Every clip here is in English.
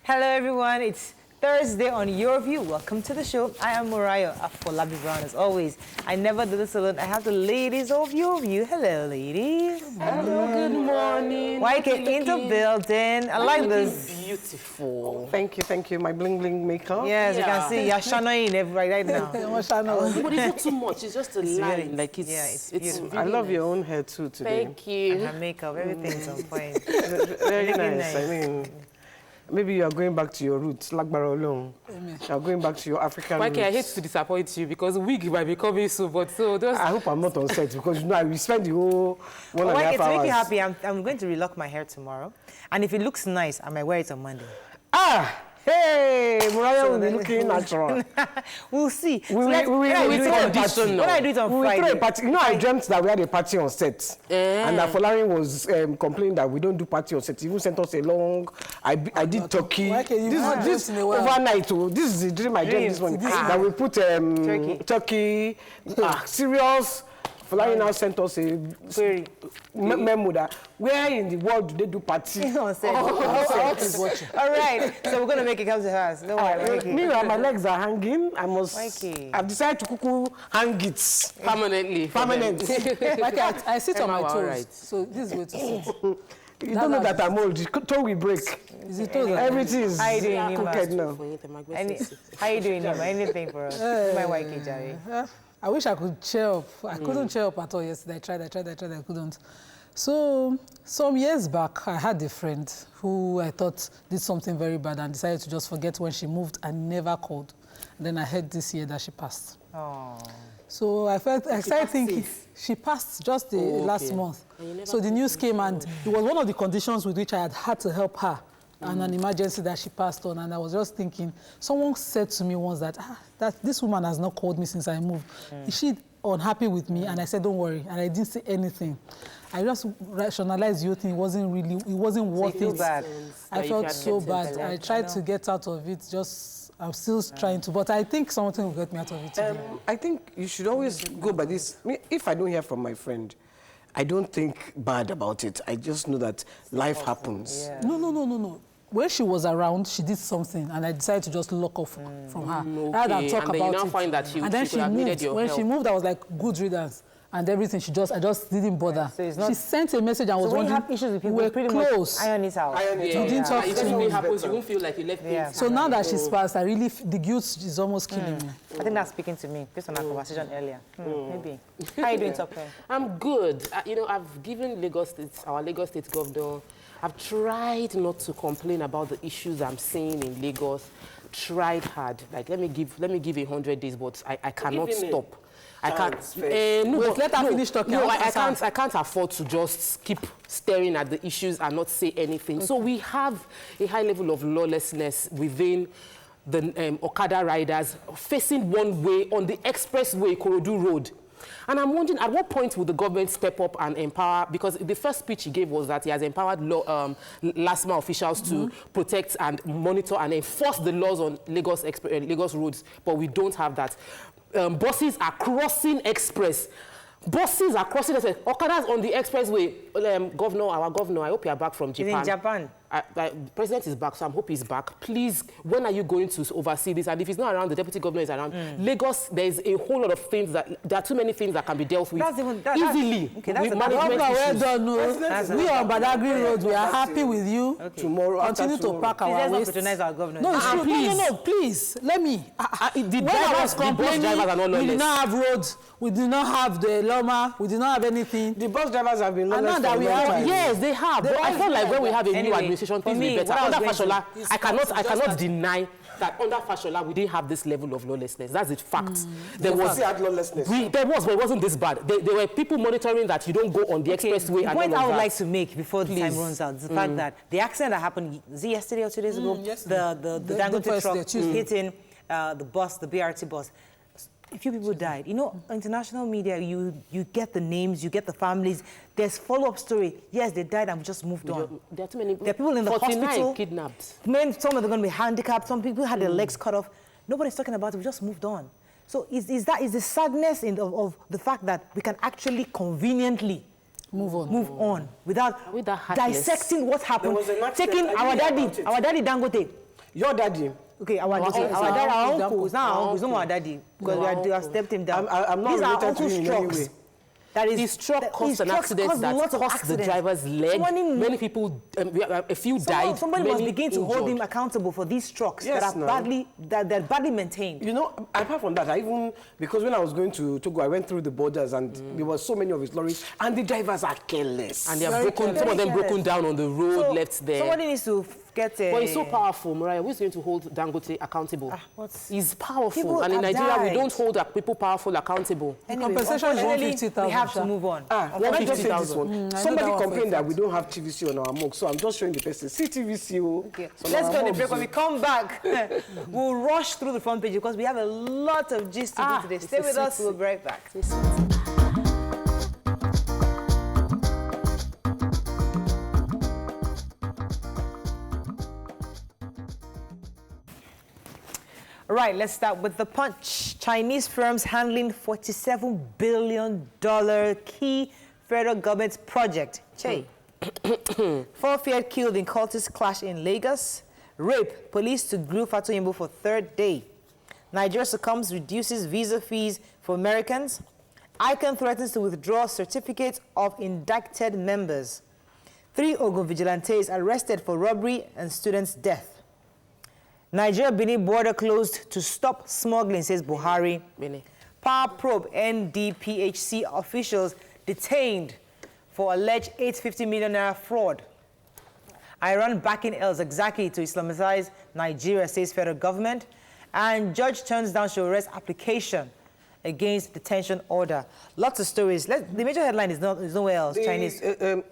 Hello, everyone. It's Thursday on Your View. Welcome to the show. I am Murayo Afolabi Brown, as always. I never do this alone. I have the ladies of Your View. Hello, ladies. Hello, good morning. YK in the building. I like this. Beautiful. Thank you. My bling bling makeup. Yes, you can see you're shining everybody right now. But it's not too much. It's just a line. Really, like it's, yeah, it's beautiful. really I love nice. your own hair too today. Thank you. And her makeup, everything's on point. Very Really nice. I mean, maybe you are going back to your roots, Lagbara alone. You are going back to your African roots. YK, I hate to disappoint you because wig might be coming soon, but so those... I hope I'm not on set because you know I will spend the whole 1.5 hours. To make you happy, I'm going to relock my hair tomorrow. And if it looks nice, I might wear it on Monday. Ah! Hey, Murayo will be looking natural. We'll see. We will do it on audition. When I do it on We will throw Friday. a party. You know, I dreamt that we had a party on set. And that Folarin was complaining that we don't do party on set. He even sent us a long... I did turkey. This overnight. This is the dream I dreamt this morning. That we put turkey, serious... Folarin now sent us a memo that where in the world do they do party? On set. All right, so we're going to make it come to us. Don't worry. Meanwhile, my legs are hanging. YK. I've decided to cuckoo hang it. Permanently. Permanent. I sit on my toes, right. so this is where to sit. You don't know that I'm old. The toe will break. Is it toes? Everything is How you doing, Nima? crooked now. How you doing, Nima? Anything for us? My YK, Jerry. I wish I could cheer up. I couldn't cheer up at all yesterday. I tried, I couldn't. So, some years back, I had a friend who I thought did something very bad and decided to just forget when she moved and never called. And then I heard this year that she passed. Oh. So I started thinking, she passed just the last month. So the news came and it was one of the conditions with which I had to help her and an emergency that she passed on. And I was just thinking, someone said to me once that, that this woman has not called me since I moved. Is she unhappy with me? And I said, don't worry. And I didn't say anything. I just rationalized the thing. It wasn't worth it. Bad. I felt so bad. I tried to get out of it. I'm still trying to, but I think something will get me out of it today. I think you should always go by this. If I don't hear from my friend, I don't think bad about it. I just know that life happens. Yeah. No. When she was around, she did something, and I decided to just lock off from her. Rather than talk and then about you now it. find that and then she moved. When she moved, I was like, good riddance. And everything, I just didn't bother. So it's not... She sent a message and was when wondering, you have issues with people, we're pretty close. much iron it out. You didn't talk It to doesn't me. happens, you won't feel like you left things. So now that she's passed, the guilt is almost killing me. I think that's speaking to me, based on our conversation earlier. Maybe. How are you doing, Tokwe? I'm good. You know, I've given our Lagos State governor, I've tried not to complain about the issues I'm seeing in Lagos. Tried hard. Like, let me give 100 days, but I cannot stop. I can't. Let her finish talking. No, I can't afford to just keep staring at the issues and not say anything. Okay. So we have a high level of lawlessness within the Okada riders facing one way on the expressway, Ikorodu Road. And I'm wondering, at what point will the government step up and empower? Because the first speech he gave was that he has empowered last mile officials to protect and monitor and enforce the laws on Lagos roads, but we don't have that. Buses are crossing express. Buses are crossing express. Okadas on the expressway. Our governor, I hope you are back from Japan. He's in Japan. The president is back, so I hope he's back. Please, when are you going to oversee this? And if he's not around, the deputy governor is around. Lagos, there's a whole lot of things there are too many things that can be dealt with easily. That's well done. We on Badagry Road, we are happy with you. Tomorrow, continue to pack our waste. Patronize our governor. No, please, let me. The bus drivers are not lawless. We did not have roads, we did not have the Loma, we did not have anything. The bus drivers have been lawless for a long time. Yes, they have. But I feel like when we have a new administration, things will be better. Under Fashola, I cannot deny that under Fashola we didn't have this level of lawlessness. That's a fact. There was lawlessness. There was, but it wasn't this bad. There were people monitoring that you don't go on the expressway. The point I would like to make before the time runs out is the fact that the accident that happened, was it yesterday or 2 days ago? The Dangote truck hitting the bus, the BRT bus. A few people died. You know, international media, you get the names, you get the families. There's follow-up story. Yes, they died and we just moved on. There are too many. There are people in the hospital. Kidnapped. Some of them are going to be handicapped. Some people had their legs cut off. Nobody's talking about it. We just moved on. So is the sadness of the fact that we can actually conveniently move on without dissecting what happened, taking our daddy Dangote. Your daddy. Okay, our uncles. Now our uncles, not our daddy. Because we have stepped him down. I'm not related to him in any way. That is, these truck caused an accident that cost the driver's leg. Many people, a few died. Somebody must begin to hold him accountable for these trucks that are badly maintained. You know, apart from that, because when I was going to Togo, I went through the borders and there were so many of his lorries, and the drivers are careless. And they are broken. Some of them broken down on the road, left there. Somebody needs to get a... But he's so powerful, Mariah. Who's going to hold Dangote accountable? He's powerful. And in Nigeria, we don't hold people powerful accountable. Anyway, compensation is 150,000. We have to move on. Can I just say this one? Somebody complained that we don't have TVC on our mug, so I'm just showing the person. See TVC. Okay. Let's go on the break. When we come back, we'll rush through the front page because we have a lot of gist to do today. Stay with us. We'll be right back. Right, let's start with the punch. Chinese firms handling $47 billion key federal government project. Che. 4 feared killed in cultist clash in Lagos. Rape, police to glue Fatoyinbo for 3rd day. Nigeria succumbs, reduces visa fees for Americans. ICANN threatens to withdraw certificates of indicted members. 3 Ogun vigilantes arrested for robbery and student's death. Nigeria-Benin border closed to stop smuggling, says Buhari. Power probe NDPHC officials detained for alleged 850 million naira fraud. Iran backing El-Zakzaky to Islamize Nigeria, says federal government. And judge turns down Shore's application against detention order. Lots of stories. The major headline is nowhere else. Chinese.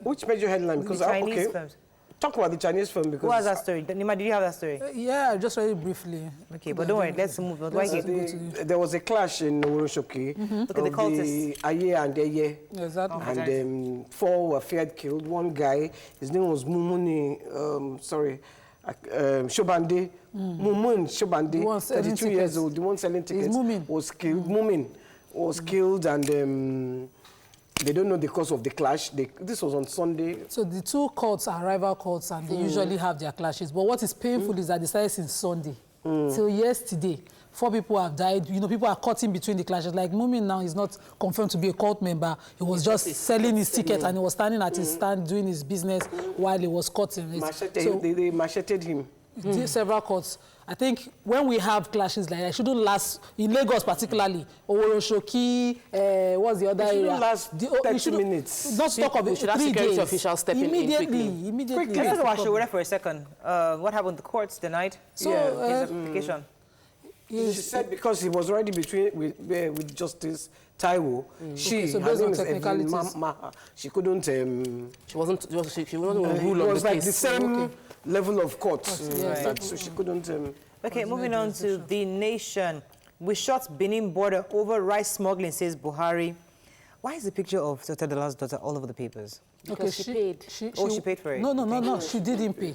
Which major headline? Because the Chinese firms. Talk about the Chinese film because... Who has that story? Nima, did you have that story? Yeah, just very briefly. Okay, but don't worry, let's move on. There was a clash in Oroshoki. Look at the cultists. Aye and Eye. Exactly. And 4 were feared killed. One guy, his name was Mumuni, Shobande. Mumun Shobande, 32 years old, the one selling tickets, was killed. Mumin was killed and... they don't know the cause of the clash. This was on Sunday. So the 2 courts are rival courts and they usually have their clashes. But what is painful is that they started since Sunday. Till yesterday, 4 people have died. You know, people are caught in between the clashes. Like Mumin now is not confirmed to be a court member. He was just selling his ticket and he was standing at his stand doing his business while he was caught in it. They macheted him. Several courts. I think when we have clashes like that, it shouldn't last, in Lagos particularly, Oroshoki, what's the other area? It shouldn't last 30 minutes. Not talk of it, 3 days. Security officials stepping in quickly. Let's talk about Showore for a second. What happened? The courts denied his application. She said because he was already with Justice Taiwo, so based on technicalities, she couldn't. She wasn't rule on the case. It was like the same level of court, so she couldn't. Okay, moving on to The Nation. We shot Benin border over rice smuggling, says Buhari. Why is the picture of Totadala's daughter all over the papers? Because she paid. She paid for it. No, she didn't pay.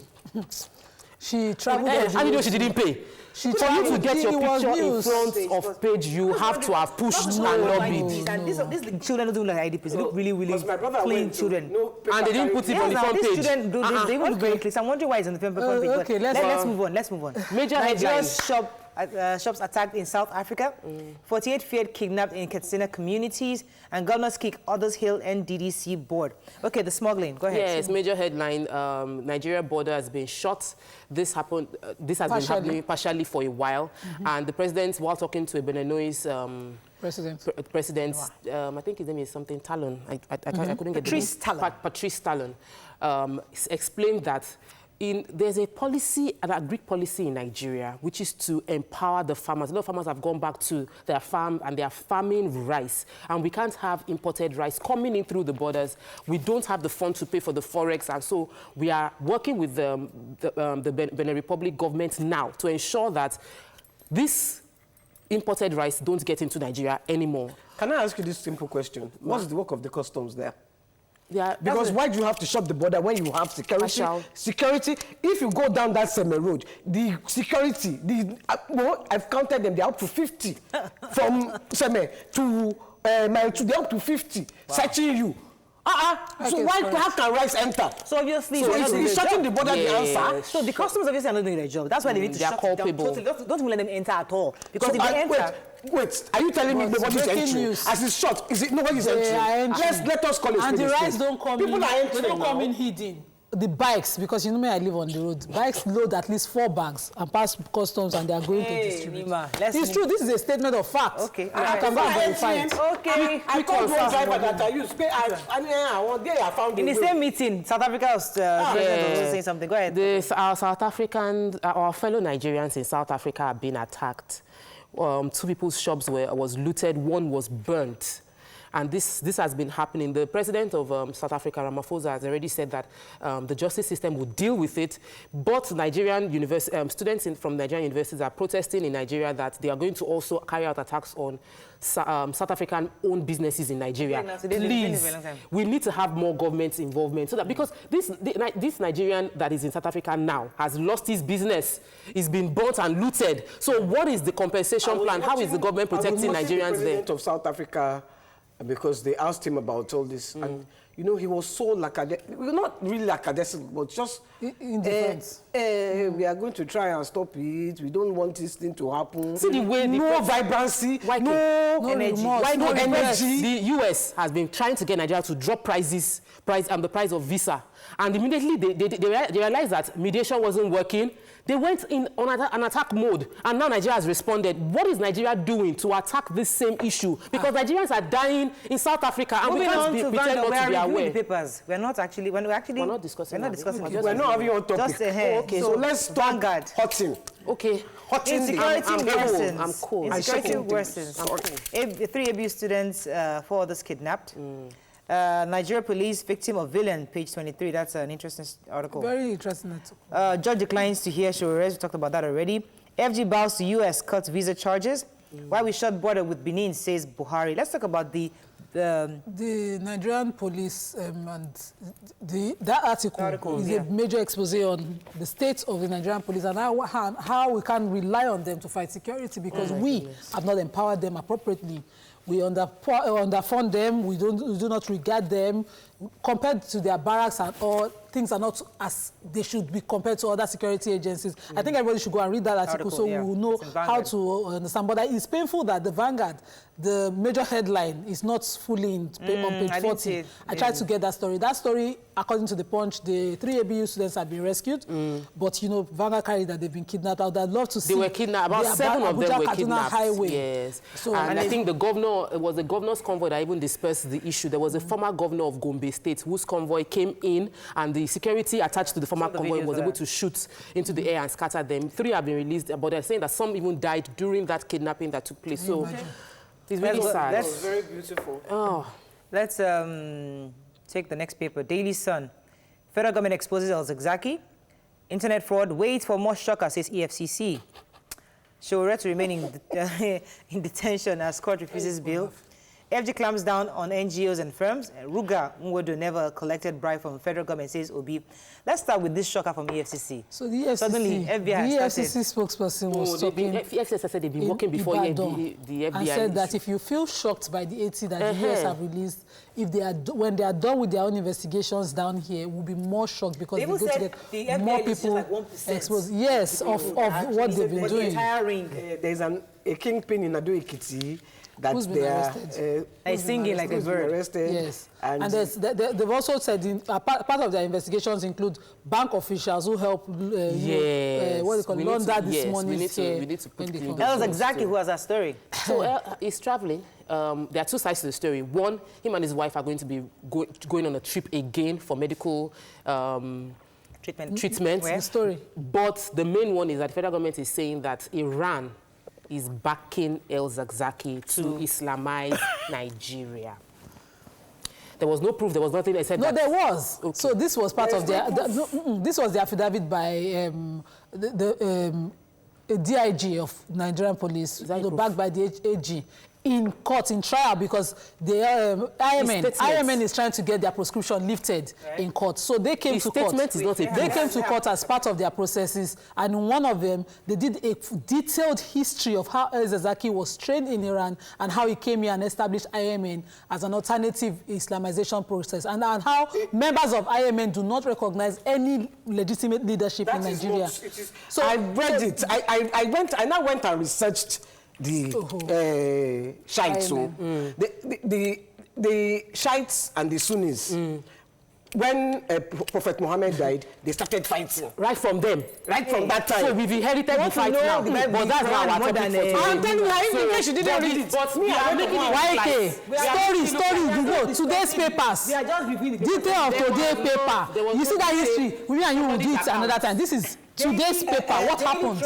She traveled. How do you know she didn't pay? She for you to get your picture in front of page, you have to have pushed and lobbied. And these children don't do like IDPs. They look really, really clean children. And they didn't put it on the front page. These children, they even look very clean. So I'm wondering why it's on the front page. Okay, let's move on. Let's move on. Major headlines. Shops attacked in South Africa. 48 feared kidnapped in Katsina communities. And governors kick others hail NDDC board. Okay, the smuggling. Go ahead. Yes, major headline. Nigeria border has been shut. This happened. This has been happening partially for a while. And the president, while talking to a Beninese president, I think his name is something Talon. I couldn't get Patrice Talon. Patrice Talon explained that there's a policy, an agric policy in Nigeria, which is to empower the farmers. A lot of farmers have gone back to their farm and they are farming rice. And we can't have imported rice coming in through the borders. We don't have the fund to pay for the forex. And so we are working with the Benin Republic government now to ensure that this imported rice don't get into Nigeria anymore. Can I ask you this simple question? What's the work of the customs there? Yeah, because why do you have to shut the border when you have security? Security, if you go down that same road, the security, I've counted them, they're up to 50 from Seme to they're up to 50 searching you. So how can rice enter? So obviously, it's shutting the border, the answer. So the customs obviously are not doing their job. That's why they need to shut it down totally. Don't even let them enter at all. Because if they enter... Wait, are you telling me nobody's entering? As it's short, is it nobody's entering? Let us call it. And the rice don't come in. People are entering. They don't come in hidden. The bikes, because you know me, I live on the road. Bikes load at least 4 bags and pass customs, and they are going to distribute. It's true. This is a statement of fact. Okay. I can go and verify it. Okay. I called one driver that I used. I found in the same meeting, South Africa was saying something. Go ahead. Our South African, our fellow Nigerians in South Africa have been attacked. 2 people's shops was looted. 1 was burnt. And this has been happening. The president of South Africa, Ramaphosa, has already said that the justice system will deal with it. But Nigerian students from Nigerian universities are protesting in Nigeria that they are going to also carry out attacks on South African-owned businesses in Nigeria. Please, we need to have more government involvement so that, because this Nigerian that is in South Africa now has lost his business, is being bought and looted. So what is the compensation plan? How is the government protecting Nigerians there? The president of South Africa, because they asked him about all this, and you know, he was so lackadaisical, not really lackadaisical, but just in defense. We are going to try and stop it. We don't want this thing to happen. See the way no vibrancy, no energy. No energy. The US has been trying to get Nigeria to drop the price of visa, and immediately they realized that mediation wasn't working. They went in on an attack mode, and now Nigeria has responded. What is Nigeria doing to attack this same issue? Because Nigerians are dying in South Africa, and we can't pretend not to be aware. Papers. We're not discussing. We're not discussing. We're not having on topic. Just okay, so let's talk hotting. Okay. Insecurity worsens. I'm cool. Insecurity worsens. 3 ABU students, 4 others kidnapped. Nigeria police victim of villain, page 23. That's an interesting article. Very interesting. Judge declines to hear Shores. We talked about that already. FG bows to U.S. cuts visa charges. Why we shut border with Benin, says Buhari. Let's talk about the Nigerian police and that article is a major expose on the state of the Nigerian police and how we can rely on them to fight security, because we have not empowered them appropriately. We underfund them. We do not regard them. Compared to their barracks and all, things are not as they should be compared to other security agencies. I think everybody should go and read that article so we will know how to understand. But it's painful that the Vanguard, the major headline, is not fully on page 40. I tried to get that story. That story, according to the Punch, the 3 ABU students have been rescued. But, you know, Vanguard carried that they've been kidnapped. I would have loved to see. They were kidnapped. About 7 of them were kidnapped. Highway. Yes. So, and I think the governor, it was the governor's convoy that even dispersed the issue. There was a former governor of Gombe State whose convoy came in, and the security attached to the former convoy was able to shoot into the air and scatter them. 3 have been released, but they're saying that some even died during that kidnapping that took place. So it's really sad. That's very beautiful. Oh. Let's take the next paper. Daily Sun. Federal government exposes El-Zakzaky. Internet fraud. Wait for more shocker, says EFCC. Showore to remain in detention as court refuses bail. FG clamps down on NGOs and firms. Ruga Nwodo never collected bribe from federal government, says Obi. Let's start with this shocker from EFCC. So the EFCC, suddenly, FBI the EFCC spokesperson was talking. EFCC said they've been working before the FBI. And said that if you feel shocked by the 80 that the US have released, if they are when they are done with their own investigations down here, we'll be more shocked because they're going to get more people exposed. Yes, of what they've been doing. There's a kingpin in Ado Ekiti that they are singing like a bird. Arrested. Yes, and they've also said part of their investigations include bank officials who help what they call launder this money. We need to put El-Zakzaky, who has a story. So he's traveling. There are 2 sides to the story. One, him and his wife are going to be going on a trip again for medical treatment. The story. But the main one is that the federal government is saying that Iran is backing El-Zakzaky to Islamize Nigeria. There was no proof. There was nothing. They said no, that. there was. Okay. So this was part of their. This was the affidavit by a DIG of Nigerian police, backed by the AG. in court, in trial, because the IMN is trying to get their prescription lifted in court. So they came to court. They came to court as part of their processes, and in one of them, they did a detailed history of how El-Zakzaky was trained in Iran and how he came here and established IMN as an alternative Islamization process, and how members of IMN do not recognize any legitimate leadership in Nigeria. So I read it. I now went and researched the Shiites. So the Shiites and the Sunnis. When Prophet Muhammad died, they started fighting. Right from them. Right from that time. So we've inherited the fight now. But that's not our topic for today. I'm telling you, in case you didn't read it. But me, I'm making it story, you know, today's papers. Detail of today's paper. You see that history? We and you will do it another time. This is today's paper. What happened?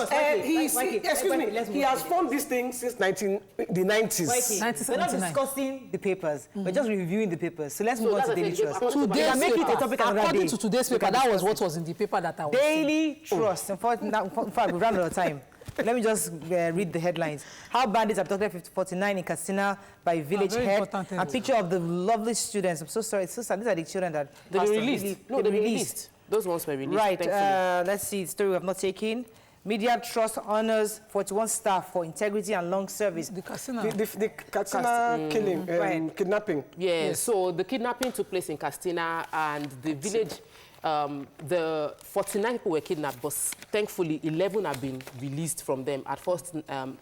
Excuse me. He has formed this thing since the 90s. We're not discussing the papers. We're just reviewing the papers. So let's move on to Daily Trust. Today's paper. According to today's paper, that was what was in the paper that I was Daily Trust. In fact, we've run out of time. Let me just read the headlines. How bandits abducted 49 in Katsina by village head. A picture of the lovely students. I'm so sorry. It's so sad. These are the children that they were released. No, they were released. Those ones were released. Right. Let's see. The story we have not taken. Media Trust honors 41 staff for integrity and long service. The Katsina killing, kidnapping. Yeah, yes. So the kidnapping took place in Katsina, and the village, the 49 people were kidnapped, but thankfully 11 have been released from them. At first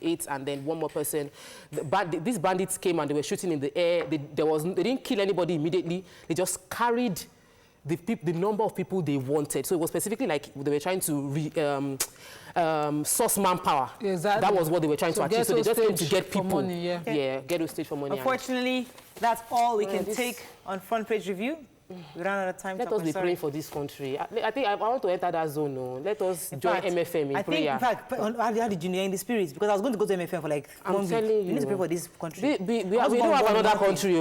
8, and then one more person. These bandits came and they were shooting in the air. They didn't kill anybody immediately. They just carried the number of people they wanted. So it was specifically like they were trying to source manpower. Exactly. That was what they were trying to achieve. So they just came to get people. Money, get to stage for money. Unfortunately, that's all we can take on Front Page Review. We ran out of time. Let us be praying for this country. I think I want to enter that zone. No. Let us join MFM in prayer. In fact, how did you know in the spirit? Because I was going to go to MFM for like 1 week. You need to pray for this country. We don't have another country.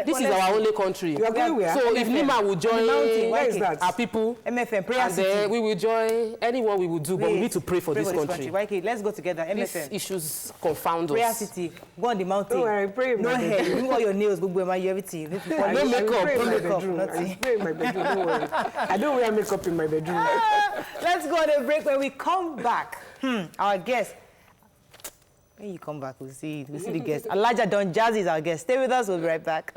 This is our only country. You are going where? So if Nima will join where is that? Our people, MFM, prayer and then we will join anyone we will do, but we need to pray for this country. Let's go together, MFM. These issues confound us. Prayer City, go on the mountain. No, I pray no hair, you all your nails, go everything. No makeup. My bedroom, don't worry. I don't wear makeup in my bedroom. Let's go on a break. When we come back, our guest. When you come back, we'll see the guest. Elijah Don Jazzy is our guest. Stay with us. We'll be right back.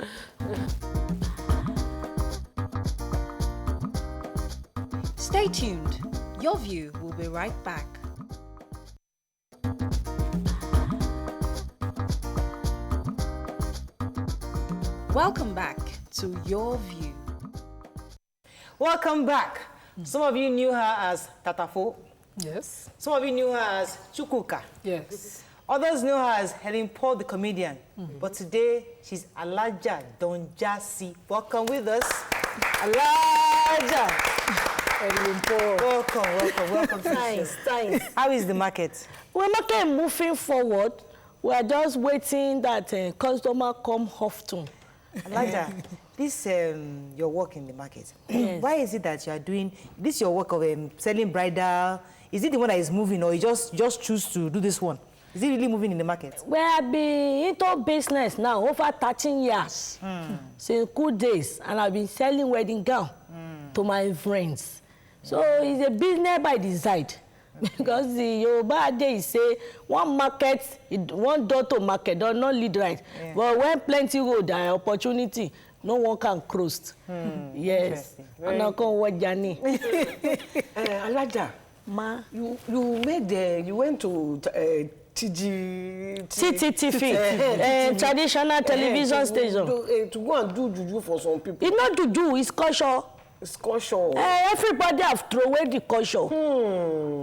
Stay tuned. Your View will be right back. Welcome back to Your View. Welcome back. Some of you knew her as Tatafo. Yes. Some of you knew her as Chukwuka. Yes. Others knew her as Helen Paul, the comedian. But today, she's Elijah Don Jazzy. Welcome with us, Elijah. Helen Paul. Welcome. Thanks. How is the market? We're not moving forward. We are just waiting that customer come often. Elijah, this your work in the market. Yes. Why is it that you are doing this? Your work of selling bridal. Is it the one that is moving, or you just choose to do this one? Is it really moving in the market? We have been into business now over 13 years, since good days, and I've been selling wedding gown to my friends. So it's a business by design. Because the Yoruba day say one door to market does not lead right. Yeah. But when plenty road and opportunity, no one can cross. Yes. And I come what journey. Elijah, Ma, you went to TTTV, traditional television station. To go and do juju for some people. It's not juju, it's culture. It's culture. Everybody have thrown away the culture.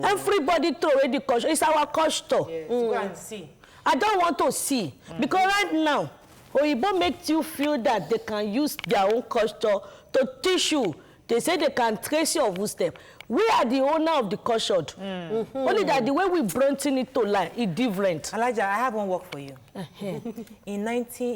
Everybody throw away the culture. It's our culture. Yes. Go and see. I don't want to see. Because right now, Oyibo makes you feel that they can use their own culture to teach you. They say they can trace your footsteps. We are the owner of the culture. Only that the way we bring it to life is different. Elijah, I have one work for you. In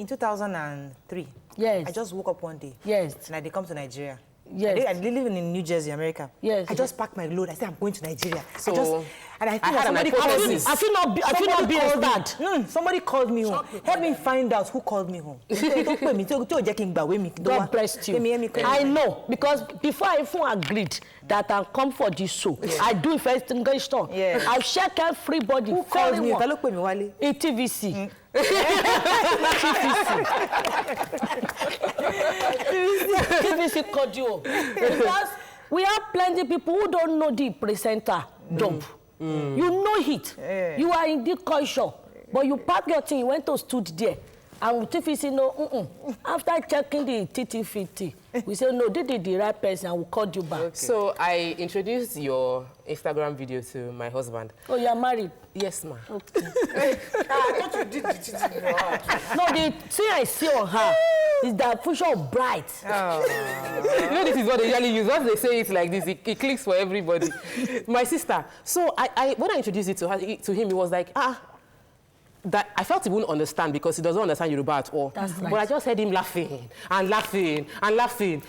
2003, yes. I just woke up one day. Yes. And I come to Nigeria. Yes. I live in New Jersey, America. Yes. I just packed my load. I said, I'm going to Nigeria. So, and I had somebody an called me. I feel not being a dad. Somebody called me home. Help me find out who called me home. God bless you. I know, because before I even agreed that I'll come for this show, I do investigation. Yeah. I've checked everybody. Who called me? TVC. TVC called you. Because we have plenty of people who don't know the presenter job. You know it. You are in the culture. But you pack your thing, you went to stood there. And TVC no, after checking the TTFT, we say, no, this is the right person, and we'll call you back. Okay. So I introduced your Instagram video to my husband. Oh, you are married? Yes, ma'am. Okay. I thought you did the cheating in your heart. No, the thing I see on her is that future bright. You know, this is what they usually use. Once they say it like this, it clicks for everybody. My sister. So when I introduced it to him, he was like, that I felt he wouldn't understand because he doesn't understand Yoruba at all. That's right. But I just heard him laughing and laughing and laughing.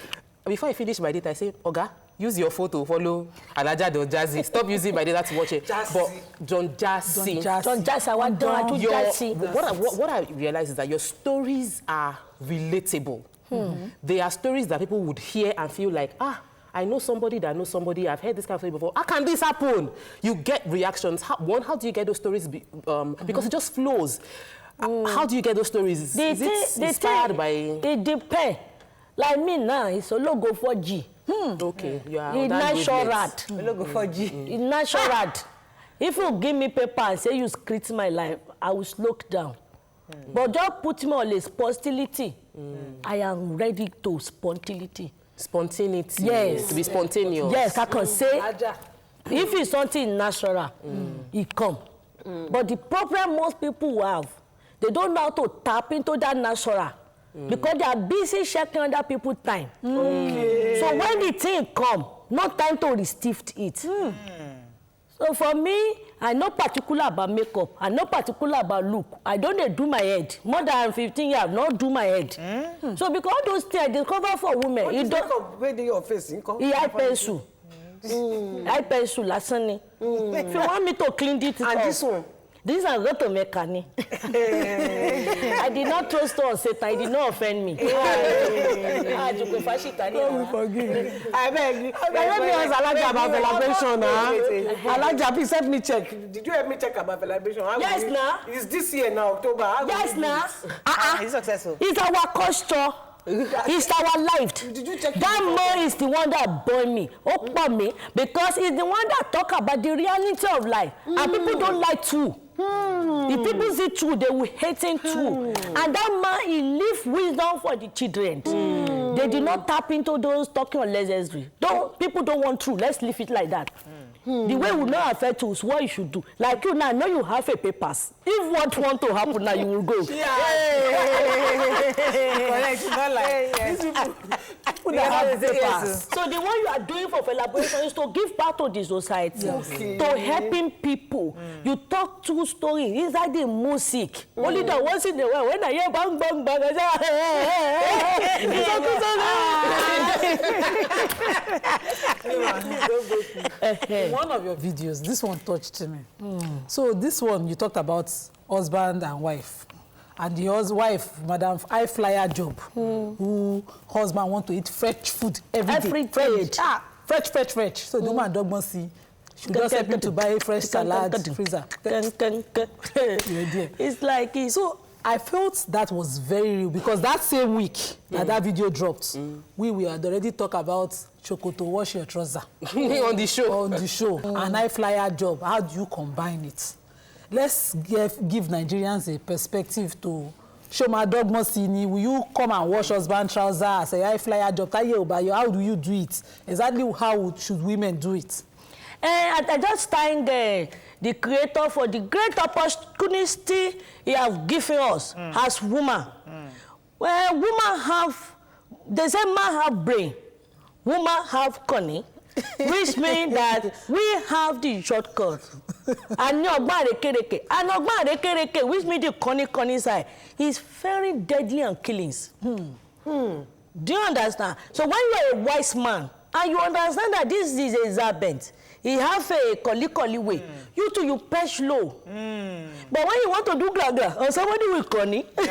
Before I finished my data, I said, Oga, use your photo, follow Alaja Don Jazzy. Stop using my data to watch it. But John Jazzy. John Jazzy, what I realized is that your stories are relatable. They are stories that people would hear and feel like, I know somebody that knows somebody. I've heard this kind of story before. How can this happen? You get reactions. How do you get those stories? Because it just flows. How do you get those stories? Is it inspired by? It depends. Like me now, it's a logo for G. Okay, you are it's natural. Logo for G. It's natural. If you give me paper and say you script my life, I will slow down. But just put me on spontaneity. I am ready to spontaneity. Spontaneity. Yes. To be spontaneous. Yes, I can say, if it's something natural, it come. But the problem most people have, they don't know how to tap into that natural. Because they are busy checking other people's time. Okay. So when the thing come, no time to restrict it. So for me, I know particular about makeup. I know particular about look. I don't do my head. More than 15 years, not do my head. So because all those things I discover for women, what is makeup where your face? Eye pencil. Eye pencil, lastly. If you want me to clean it, and this one. This is not to make money. I did not trust on Satan. I did not offend me. I beg you. I beg you Alaja about celebration. Alaja, please help me check. Did you help me check about celebration? Yes, now. It's this year now, October. Yes, now. It's successful. It's our culture. It's our life. Did you check that man is the one that born me, me, because he's the one that talk about the reality of life. And people don't like too. If people see true, they will hate him too. And that man, he leave wisdom for the children. They did not tap into those talking unnecessary. People don't want true. Let's leave it like that. The way we not affect us, what you should do. Like you now, I know you have a papers. If what want to happen now, you will go. Correct, not like people that have papers. So the one you are doing for collaboration is to give back to the society, to helping people. You talk true story inside the music. Only that once in a while, when I hear bang bang bang, I say, one of your videos, this one touched me. So this one, you talked about husband and wife. And the wife, Madam High Flyer job, who husband want to eat fresh food every day. Fresh. So the woman don't want to see. She just help him to buy fresh salad, freezer. It's like it. So I felt that was very real because that same week that video dropped, we had already talked about Chokoto, wash your trouser. On the show. On the show. An high flyer job. How do you combine it? Let's give Nigerians a perspective to show my dog Mosini. Will you come and wash husband trouser as a high flyer job? How do you do it? Exactly how should women do it? I just thank the creator for the great opportunity he has given us as women. Well, women have, they say man have brain, women have cunning, which means that we have the shortcut. And which means the cunning side is very deadly on killings. Do you understand? So when you are a wise man, and you understand that this is a serpent, he have a collie way. You too, you perch low. But when you want to do gra or somebody will conny, your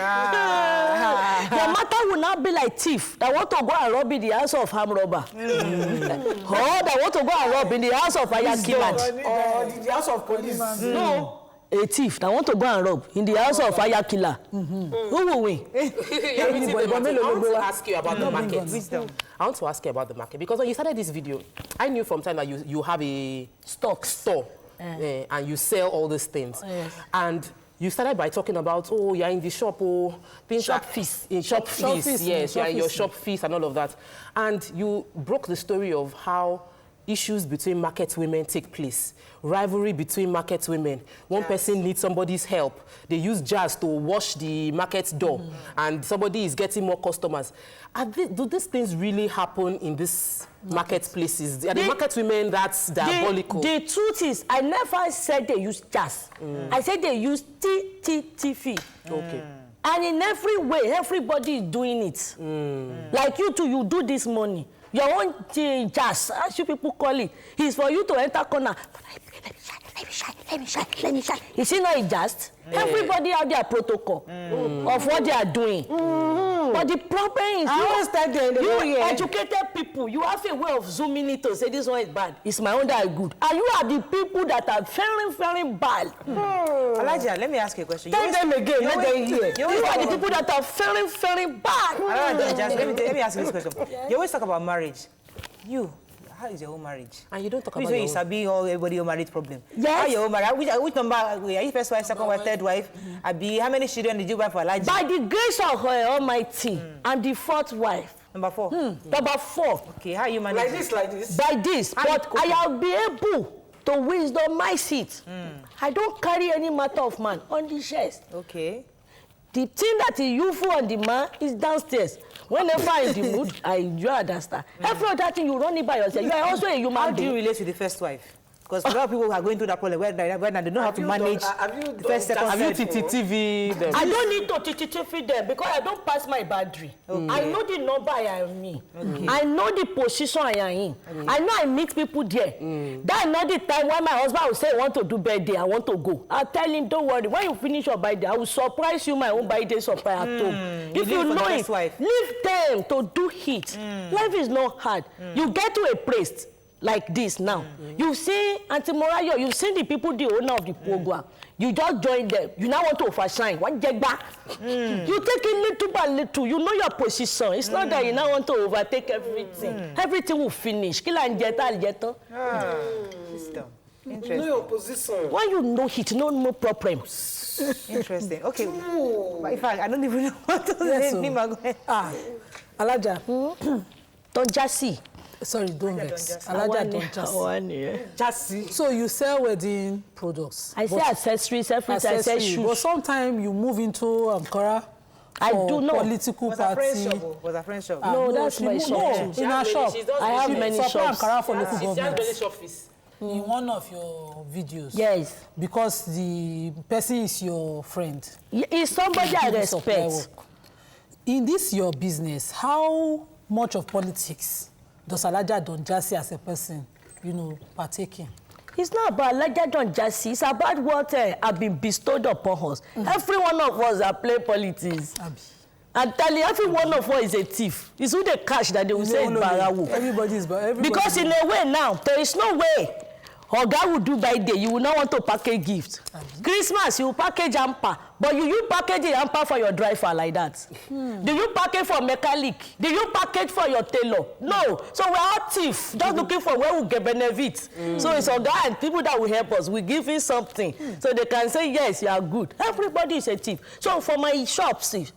matter will not be like thief that want to go and rob in the house of ham robber. Or that want to go and rob in the house of Ayakila. Or the house of police. No. A thief that want to go and rob in the house of fire killer. Who will win? I want to ask you about the market. Wisdom. I want to ask you about the market because when you started this video, I knew from time that you have a store and you sell all these things. Yes. And you started by talking about, oh, you're in the shop, oh, shop fees. In shop fees, yes, you're in your shop fees and all of that. And you broke the story of how issues between market women take place. Rivalry between market women. One person needs somebody's help. They use jazz to wash the market door, and somebody is getting more customers. Do these things really happen in these marketplaces? Are the market women that's diabolical? The truth is, I never said they use jazz. I said they use fee. Okay. And in every way, everybody is doing it. Like you too, you do this money. Your own jazz, as you people call it, is for you to enter corner. Let me shine. Is it not a jazz? Everybody have their protocol of what they are doing. But the problem is, you educated people, you have a way of zooming it to say this one is bad. It's my own that is good. And you are the people that are very, very bad. Elijah, let me ask you a question. Tell them again, let them hear. You are the people that are very, very bad. Let me ask you this question. You always talk about marriage. How is your own marriage? And you don't talk about your own. Sabi everybody your marriage problem. Yes. How your own marriage? Which number? Are you first wife, second wife, third wife? Abi, how many children did you buy for Elijah? By the grace of her Almighty, and the fourth wife. Number 4. Number 4. Okay, how you manage? Like this. By this, but I have been able to wisdom my seat. I don't carry any matter of man on the chest. Okay. The thing that is useful on the man is downstairs. Whenever I'm in the mood, you understand. Every other thing, you run it by yourself. You are also a human being. How do you relate to the first wife? Because a lot of people are going through that problem where they don't know how to manage the first, second, Have you TTV them? I don't need to TTV them because I don't pass my boundary. I know the number I am in. I know the position I am in. I know I meet people there. That's not the time when my husband will say, I want to do birthday, I want to go. I'll tell him, don't worry. When you finish your birthday, I will surprise you my own birthday surprise at home. If you know it, leave them to do it. Life is not hard. You get to a place like this now. You've seen Auntie Morayo, you've seen the people, the owner of the program. You just join them. You now want to overshine. One get back. You take it little by little. You know your position. It's not that you now want to overtake everything. Everything will finish. Interesting. You know your position. When you know it, no more problems. Interesting. Okay. But in fact, I don't even know what to say. Alaja. Don't just see. Sorry, don't vex. Alaja, don't just see. So you sell wedding products. I say accessories, everything. I say shoes. But sometimes you move into Ankara. I do know. Political party. Was a friend shop? No, that's my shop. In our shop. I have many shops. Ankara for local government. Office. In one of your videos. Yes. Because the person is your friend. It's somebody I respect. In this your business, how much of politics does Alaja Don Jazzy as a person, partake in? It's not about Alaja Don Jazzy. It's about what have been bestowed upon us. Every one of us are playing politics. And tell you, every one of us is a thief. It's with the cash that they will say in Barawu. Everybody is because in a way now, there is no way Oga will do by day. You will not want to package gifts. Christmas, you package hamper. But you package the hamper for your driver like that? Do you package for mechanic? Do you package for your tailor? No. So we're all thieves, just looking for where we get benefits. So it's Oga and people that will help us. We give him something. So they can say, yes, you are good. Everybody is a thief. So for my shop fees,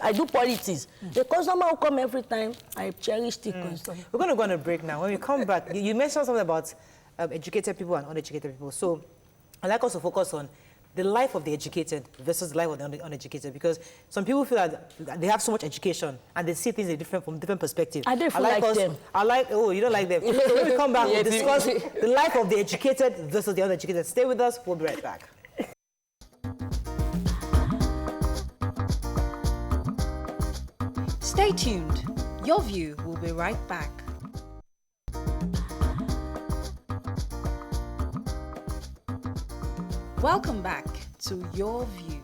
I do politics. The customer will come every time. I cherish the customer. We're going to go on a break now. When we come back, you mentioned something about educated people and uneducated people. So I'd like us to focus on the life of the educated versus the life of the uneducated, because some people feel that they have so much education and they see things from different perspectives. I don't like them. Oh, you don't like them. So when we come back, we'll discuss the life of the educated versus the uneducated. Stay with us. We'll be right back. Stay tuned. Your View will be right back. Welcome back to Your View.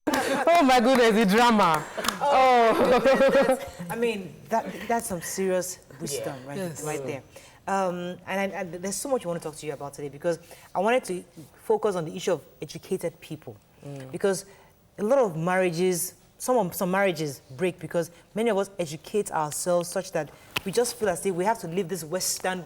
Oh my goodness, the drama. I mean, that's some serious wisdom right there. And there's so much I want to talk to you about today, because I wanted to focus on the issue of educated people. Because a lot of marriages, some marriages break because many of us educate ourselves such that we just feel as if we have to live this Western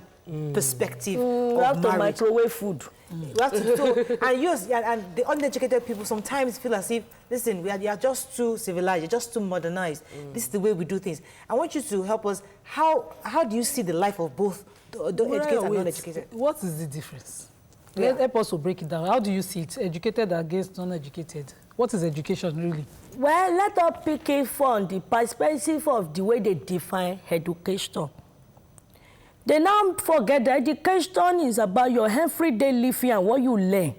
perspective of we have to marriage. microwave food. We have to and the uneducated people sometimes feel as if, listen, you are just too civilized, you're just too modernized. This is the way we do things. I want you to help us. How do you see the life of both the educated and non-educated? What is the difference? Help us to break it down. How do you see it? Educated against non-educated? What is education really? Well, let us pick it from the perspective of the way they define education. They now forget that education is about your everyday living and what you learn.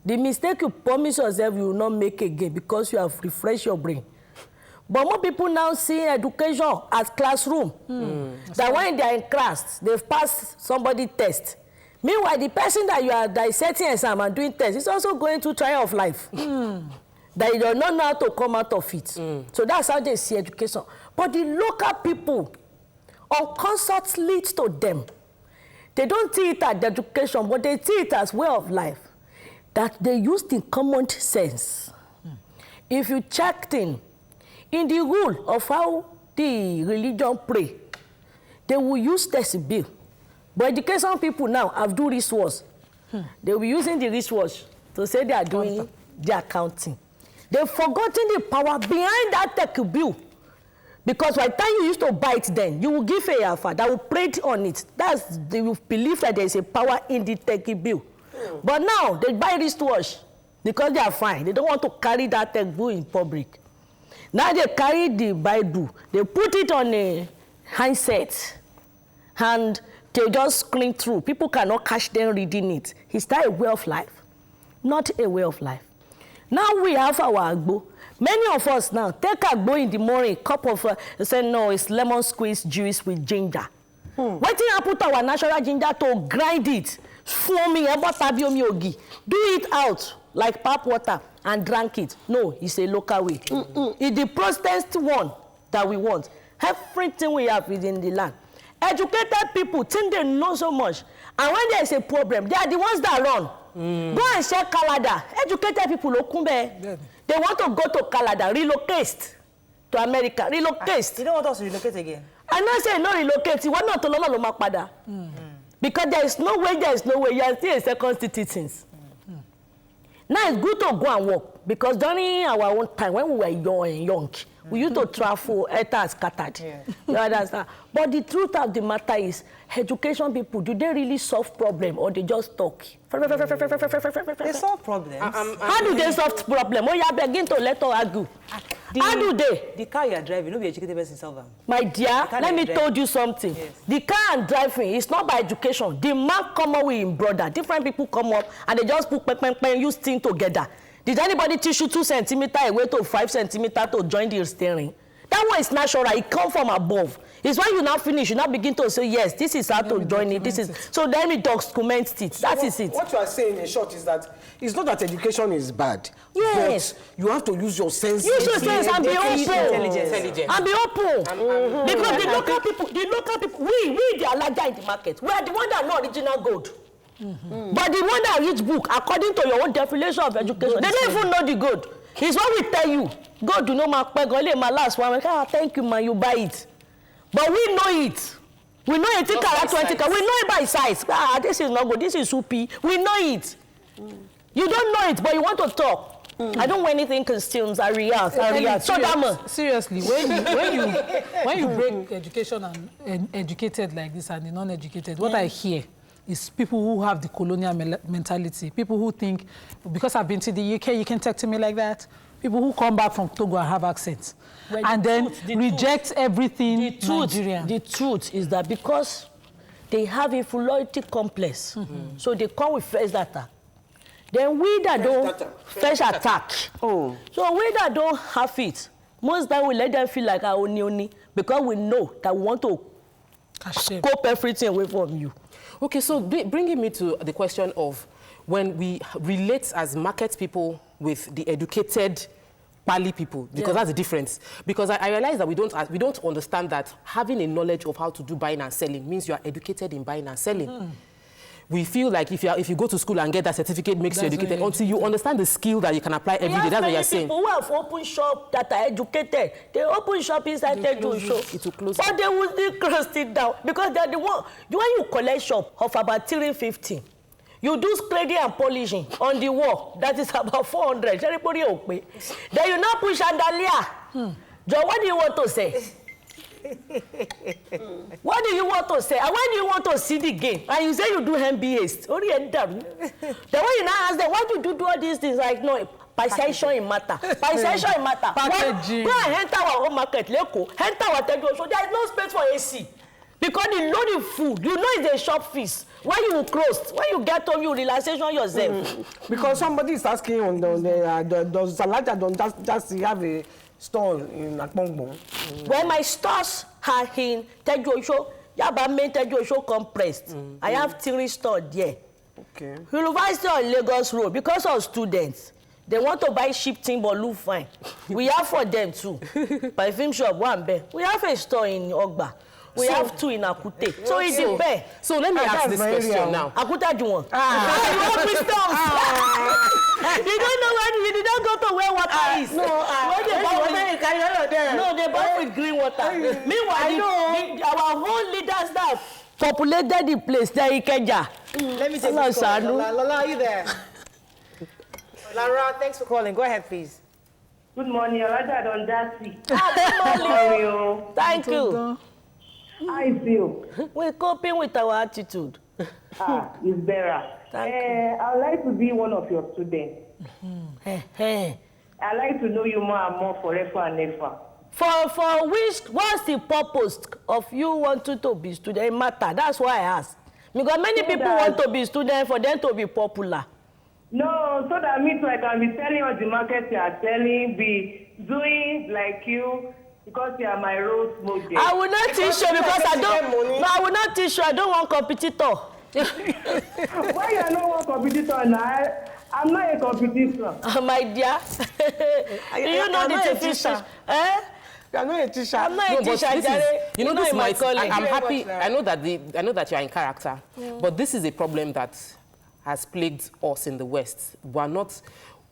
The mistake you promise yourself you will not make again because you have refreshed your brain. But more people now see education as classroom. That when they are in class, they've passed somebody's test. Meanwhile, the person that you are dissecting exam and doing test is also going through trial of life. That you don't know how to come out of it. So that's how they see education. But the local people, unconscious leads to them. They don't see it as education, but they see it as way of life. That they use the common sense. If you check in the rule of how the religion pray, they will use decibel. But education people now have do wristwatch. They will be using the wristwatch to say they are doing their counting. They've forgotten the power behind that decibel. Because by the time you used to buy it then, you will give a alpha that will pray on it. They will believe that there is a power in the decibel. But now, they buy wristwatch because they are fine. They don't want to carry that decibel in public. Now they carry the Bible. They put it on a handset. And they just screen through. People cannot catch them reading it. Is that a way of life? Not a way of life. Now we have our agbo. Many of us now take agbo in the morning, cup of, say no, it's lemon squeeze juice with ginger. Waiting I put our natural ginger to grind it, foaming, do it out like pap water and drink it. No, it's a local way. It's the processed one that we want. Everything we have is in the land. Educated people think they know so much. And when there is a problem, they are the ones that run. Go and check Canada. Educated people, they want to go to Canada, relocate to America, relocate. You don't want us to relocate again? I'm not saying no relocate. You want not to Loma. Because there is no way, you are still a second citizens. Now it's good to go and work. Because during our own time, when we were young, we used to travel, enter scattered. You understand? But the truth of the matter is, education people, do they really solve problem or they just talk? They solve problems. How do they solve problem? Oh, you begin to let us argue. How do they? The car you are driving, no be educated person solve them. My dear, let me tell you something. Yes. The car and driving is not by education. The man come up with his brother. Different people come up and they just put use things together. Did anybody teach you 2 centimeters away to 5 centimeters to join the steering? That one is natural. It comes from above. It's when you now finish, you now begin to say, yes, this is how to join it. This is so then it document it. That is it. What you are saying in short is that it's not that education is bad. Yes. But you have to use your sense. Use your sense and be open. Intelligence. And be open. Because the local people, we they are larger in the market. We are the one that know original gold. But the one that read book, according to your own definition of education, they don't even know the gold. It's what we tell you. God do not my last one. Thank you, man, you buy it. But we know it. We know it. 20 karat. We know it by size. This is not good. This is soupy. We know it. You don't know it, but you want to talk. I don't want anything consumes. I react. So seriously, when you break education and educated like this and the non-educated, what I hear is people who have the colonial mentality. People who think, because I've been to the UK, you can talk to me like that. People who come back from Togo and have accents. Well, and then reject everything Nigerian. The truth is that because they have inferiority complex, so they come with first attack. Then we that first attack. So we that don't have it, most time we let them feel like our oni. because we know that we want to scope everything away from you. Okay, so bringing me to the question of when we relate as market people with the educated Pali people, because that's the difference. Because I realize that we don't understand that having a knowledge of how to do buying and selling means you are educated in buying and selling. We feel like if you go to school and get that certificate makes you educated until you understand the skill that you can apply every day. That's what you're saying. People who have opened shop that are educated, they open shop inside Teju Show. It will close. But they will still close it down because they're the one. When you collect shop of about 350, you do scraping and polishing on the wall. That is about 400. Everybody okay. Then you now push chandelier. John, what do you want to say? What do you want to say? And when do you want to see the game? And you say you do MBAs. Then when you now ask them, why do you do all these things? Like, no, perception in matter. Perception in matter. Packaging. Go and enter our own market, Leko. Enter our Teju Show. There is no space for AC. Because you know the food, you know it's a shop fees. When you close, when you get home, you relaxation yourself. Because somebody is asking on does Alaja don't just have a store in Akpongbon? When my stores are in Teju Show, Yaba main Teju Show compressed. I have 3 stores there. Okay. University on Lagos Road, because of students, they want to buy cheap thing but look fine. We have for them too. Perfume shop, one bed. We have a store in Ogba. We have 2 in Akute. So it depends. So let me ask this question now. Akuta do one. You don't know when you did not go to where water is. No, they buy with green water. Meanwhile, our whole leaders now populated the place there in Kenya. Let me take this call. Lola, are you there? Lara, thanks for calling. Go ahead, please. Good morning, Alaja Dondasi. Good morning. Thank you. How you feel? We're coping with our attitude. It's better. Thank you. I would like to be one of your students. I like to know you more and more forever and ever. For which, what's the purpose of you wanting to be student? It matter. That's why I ask. Because many people want to be student for them to be popular. No, so that means I can be telling all the market you are telling, be doing like you, because you are my role model. I will not teach you because I don't. No, I will not teach you. I don't want competitor. Why you are not one competitor now? I'm not a competitor. My dear. Do you know the teacher? Eh? I'm not a teacher. I'm not a teacher. You know, this might. I'm happy. I know that you are in character, but this is a problem that has plagued us in the West. We are not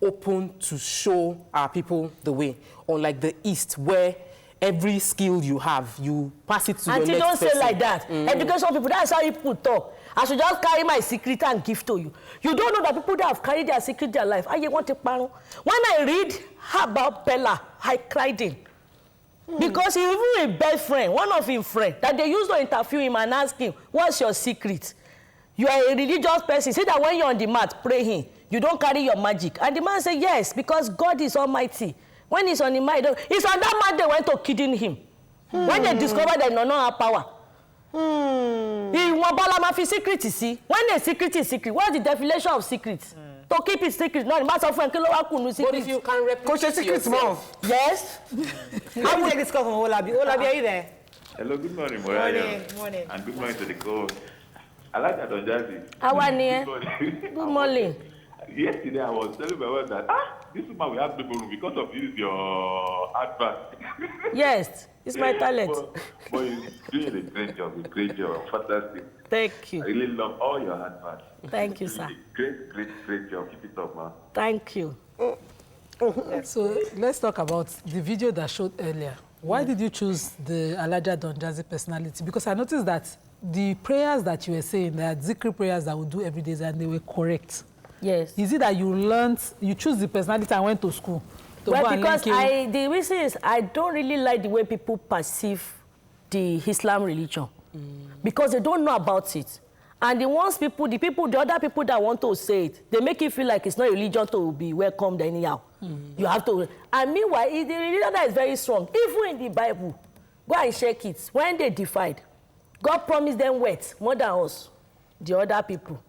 open to show our people the way, unlike the East, where every skill you have, you pass it to your next person. Auntie, don't say like that. Education people, that's how people talk. I should just carry my secret and give to you. You don't know that people that have carried their secret their life. I want to pano. When I read about Bella, I cried in. Because he even a best friend, one of his friends, that they used to interview him and ask him, what's your secret? You are a religious person. Say that when you're on the mat praying, you don't carry your magic. And the man said, yes, because God is almighty. When he's on the mat, it's on that mat they went to kidding him. When they discovered that no have power. He secret, you see. When a secret is secret, what's the definition of secret? To keep it secret, not the matter of But if you can replicate yourself. Yes. How will you take this call from Olabi? Olabi, are you there? Hello, good morning, Morning. And good morning to the call. I like that on Jazzy. How are you? Good morning. Yesterday, I was telling my wife that, this woman will have people because of this, your advert. Yes, it's my talent. But you're doing a great job, fantastic. Thank you. I really love all your adverts. Thank you, sir. Great job. Keep it up, man. Thank you. So let's talk about the video that showed earlier. Why did you choose the Alaja Donjazzy personality? Because I noticed that the prayers that you were saying, they are zikr prayers that we do every day, and they were correct. Yes. Is it that you choose the personality and went to school? Well, because the reason is I don't really like the way people perceive the Islam religion. Because they don't know about it. And the other people that want to say it, they make it feel like it's not a religion to be welcomed anyhow. You have to. And meanwhile, it's the religion that is very strong. Even in the Bible, go and check it. When they defied, God promised them wealth more than us, the other people.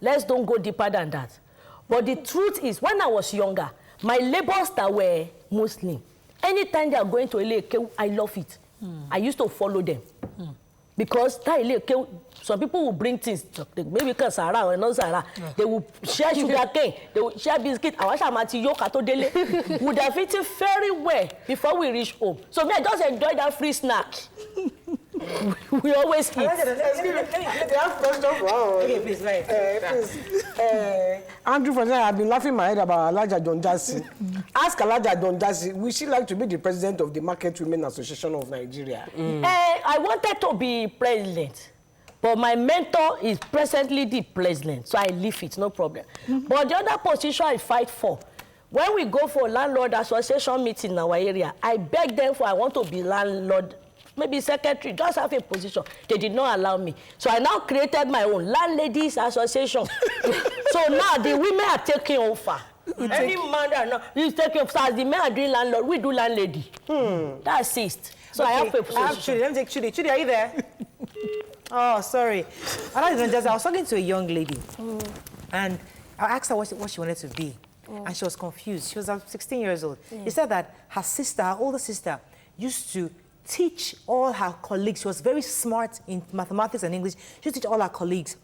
Let's don't go deeper than that. But the truth is, when I was younger, my neighbors that were Muslim, anytime they are going to Eleke, I love it. I used to follow them. Because some people will bring things, maybe Kasara or no Sara, they will share sugar cane, they will share biscuit, would have eaten very well before we reach home. So me, I just enjoy that free snack. We always eat. They have questions for us. Okay, please, right. Andrew, for example, I've been laughing my head about Alaja Donjasi. Ask Alaja Donjasi, would she like to be the president of the Market Women Association of Nigeria? I wanted to be president, but my mentor is presently the president, so I leave it, no problem. But the other position I fight for, when we go for landlord association meeting in our area, I beg them for I want to be landlord, maybe secretary, just have a position. They did not allow me. So I now created my own landladies association. So now the women are taking over. Any man that is taking over, as the men are doing landlord, we do landlady. That's it. So okay. I have a position. Let me take Chudi. Chudi, are you there? Oh, sorry. I was talking to a young lady, and I asked her what she wanted to be, and she was confused. She was 16 years old. She said that her sister, her older sister, used to teach all her colleagues. She was very smart in mathematics and English. She used to teach all her colleagues,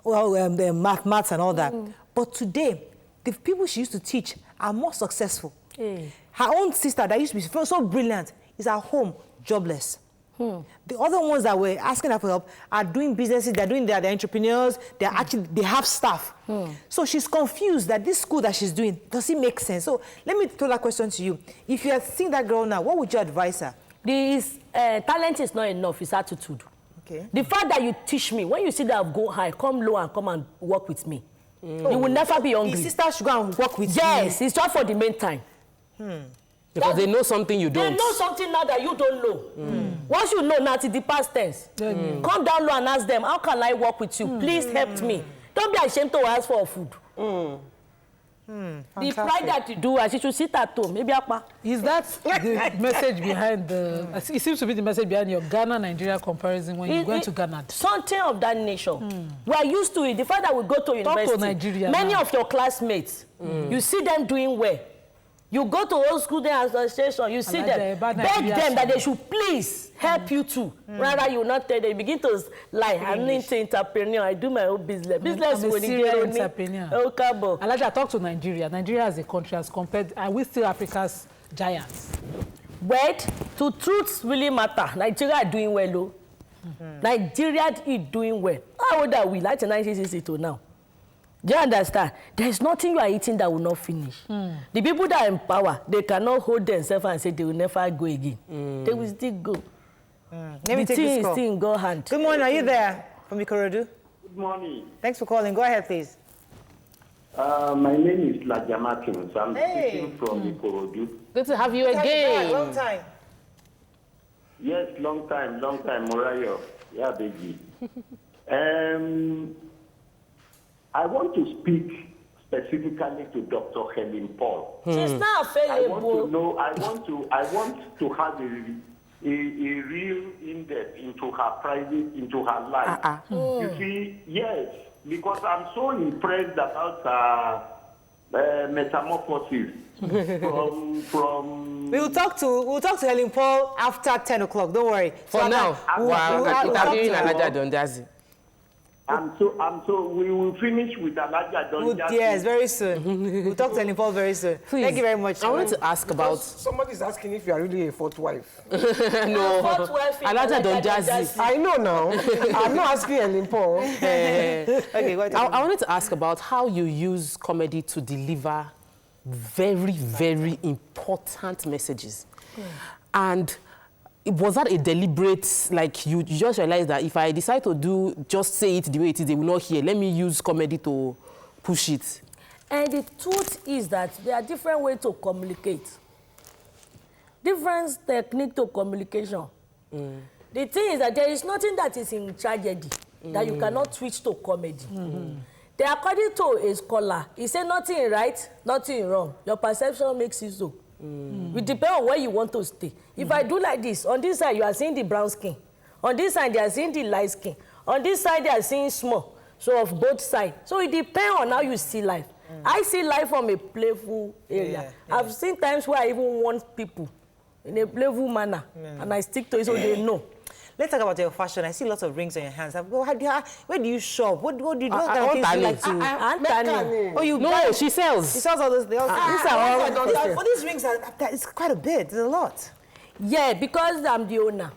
the maths and all that. But today, the people she used to teach are more successful. Her own sister that used to be so brilliant is at home, jobless. The other ones that were asking her for help are doing businesses, they're doing they're entrepreneurs, they have staff. So she's confused that this school that she's doing, does it make sense? So let me throw that question to you. If you had seen that girl now, what would you advise her? This talent is not enough, it's attitude. Okay. The fact that you teach me, when you see that I've go high, come low and come and work with me. You will never be hungry. The sister should go and work with you. Yes, it's just for the meantime. Because they know something you don't. They know something now that you don't know. Once you know now, it's the past tense. Come down low and ask them, how can I work with you? Please help me. Don't be ashamed to ask for food. The pride that you do, as you should sit at home, maybe apa. Is that the message behind the? It seems to be the message behind your Ghana-Nigeria comparison when you went to Ghana. Something of that nature. We are used to it. The fact that we go to university, to Nigeria many of your classmates, you see them doing well. You go to old school association, you see them, beg them that they should please help you too. Rather, you not tell them, you begin to lie. I'm not an entrepreneur, I do my own business. Business I'm a serial entrepreneur. Alaja, talk to Nigeria. Nigeria as a country as compared, are we still Africa's giants? Wait, to truths really matter. Nigeria are doing well, though. Nigeria is doing well. How old are we? Like 1960 to now. Do you understand? There is nothing you are eating that will not finish. The people that are in power, they cannot hold themselves and say they will never go again. They will still go. Let me take this call. Still in God's hand. Good morning. Are you there from Ikorodu? Good morning. Thanks for calling. Go ahead, please. My name is Laja Martins. I'm speaking from Ikorodu. Good to have you again. Long time. Yes, long time, Morayo. Yeah, baby. I want to speak specifically to Dr. Helen Paul. She's not available. I want to have a real in-depth into her private, into her life. You see, yes, because I'm so impressed about her metamorphosis from. We'll talk to Helen Paul after 10 o'clock. Don't worry. For now, we'll interviewing Alaja Donjasi. So we will finish with Alaja Donjasi. Yes, very soon. We'll talk to Helen Paul very soon. Please. Thank you very much. I wanted to ask about. Somebody's asking if you are really a fourth wife. No, Alaja Donjasi. I know now. I'm not asking Helen Paul. Okay, I wanted to ask about how you use comedy to deliver very, very important messages. And was that a deliberate, like you just realized that if I decide to just say it the way it is, they will not hear. Let me use comedy to push it. And the truth is that there are different ways to communicate. Different technique to communication. The thing is that there is nothing that is in tragedy that you cannot switch to comedy. According to a scholar, he said nothing right, nothing wrong. Your perception makes it so. It depends on where you want to stay. If I do like this, on this side you are seeing the brown skin. On this side they are seeing the light skin. On this side they are seeing small. So of both sides. So it depends on how you see life. I see life from a playful area. I've seen times where I even want people. in a playful manner, and I stick to it so they know. Let's talk about your fashion. I see lots of rings on your hands. Where do you shop? What do you do? What kind of things do you like to? Oh, you buy? She sells. She sells all those. These are all. These rings are. It's quite a bit. It's a lot. Yeah, because I'm the owner.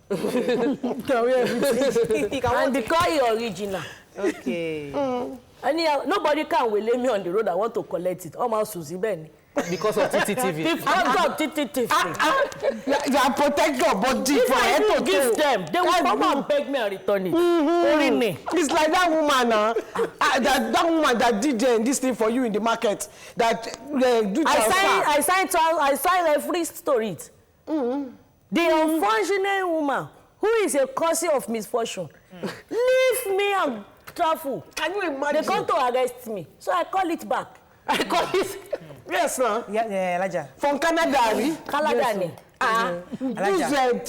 And because you're original. Okay. Anyhow, nobody can lay me on the road. I want to collect it. Almost Susie Benny. Because of TTTV. You are protecting your body if for I it to give them, they will come and beg me and return it. It's like that woman, that woman that did this thing for you in the market. That do I signed every story. The unfortunate woman who is a cause of misfortune, leave me and travel. Can you imagine? They come to arrest me, so I call it back. I call it. Yes, sir. Yeah, Elijah. From Canada, Canada. Elijah,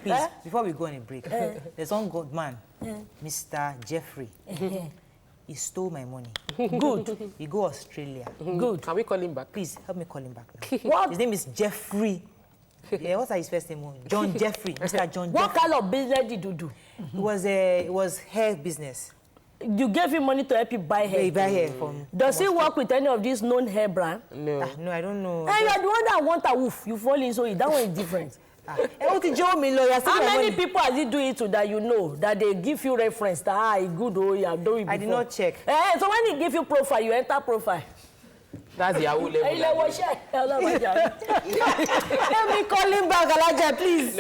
please, before we go on a break, there's one good man, Mr. Jeffrey. He stole my money. Good. He go Australia. Good. Can we call him back? Please, help me call him back now. What? His name is Jeffrey. Yeah, what's his first name? John Jeffrey. Mr. John What Jeffrey. kind of business did you do? It was hair business. You gave him money to help you buy hair? Yeah, he buy hair from... Does he work with any of these known hair brands? No. No, I don't know. And you're the one that want a woof. You fall in, so that one is different. How many people has he doing it to that you know, that they give you reference that, good, you have done it before? I did not check. So when he give you profile, you enter profile. That's the whole level. Let me call him back, Elijah, please.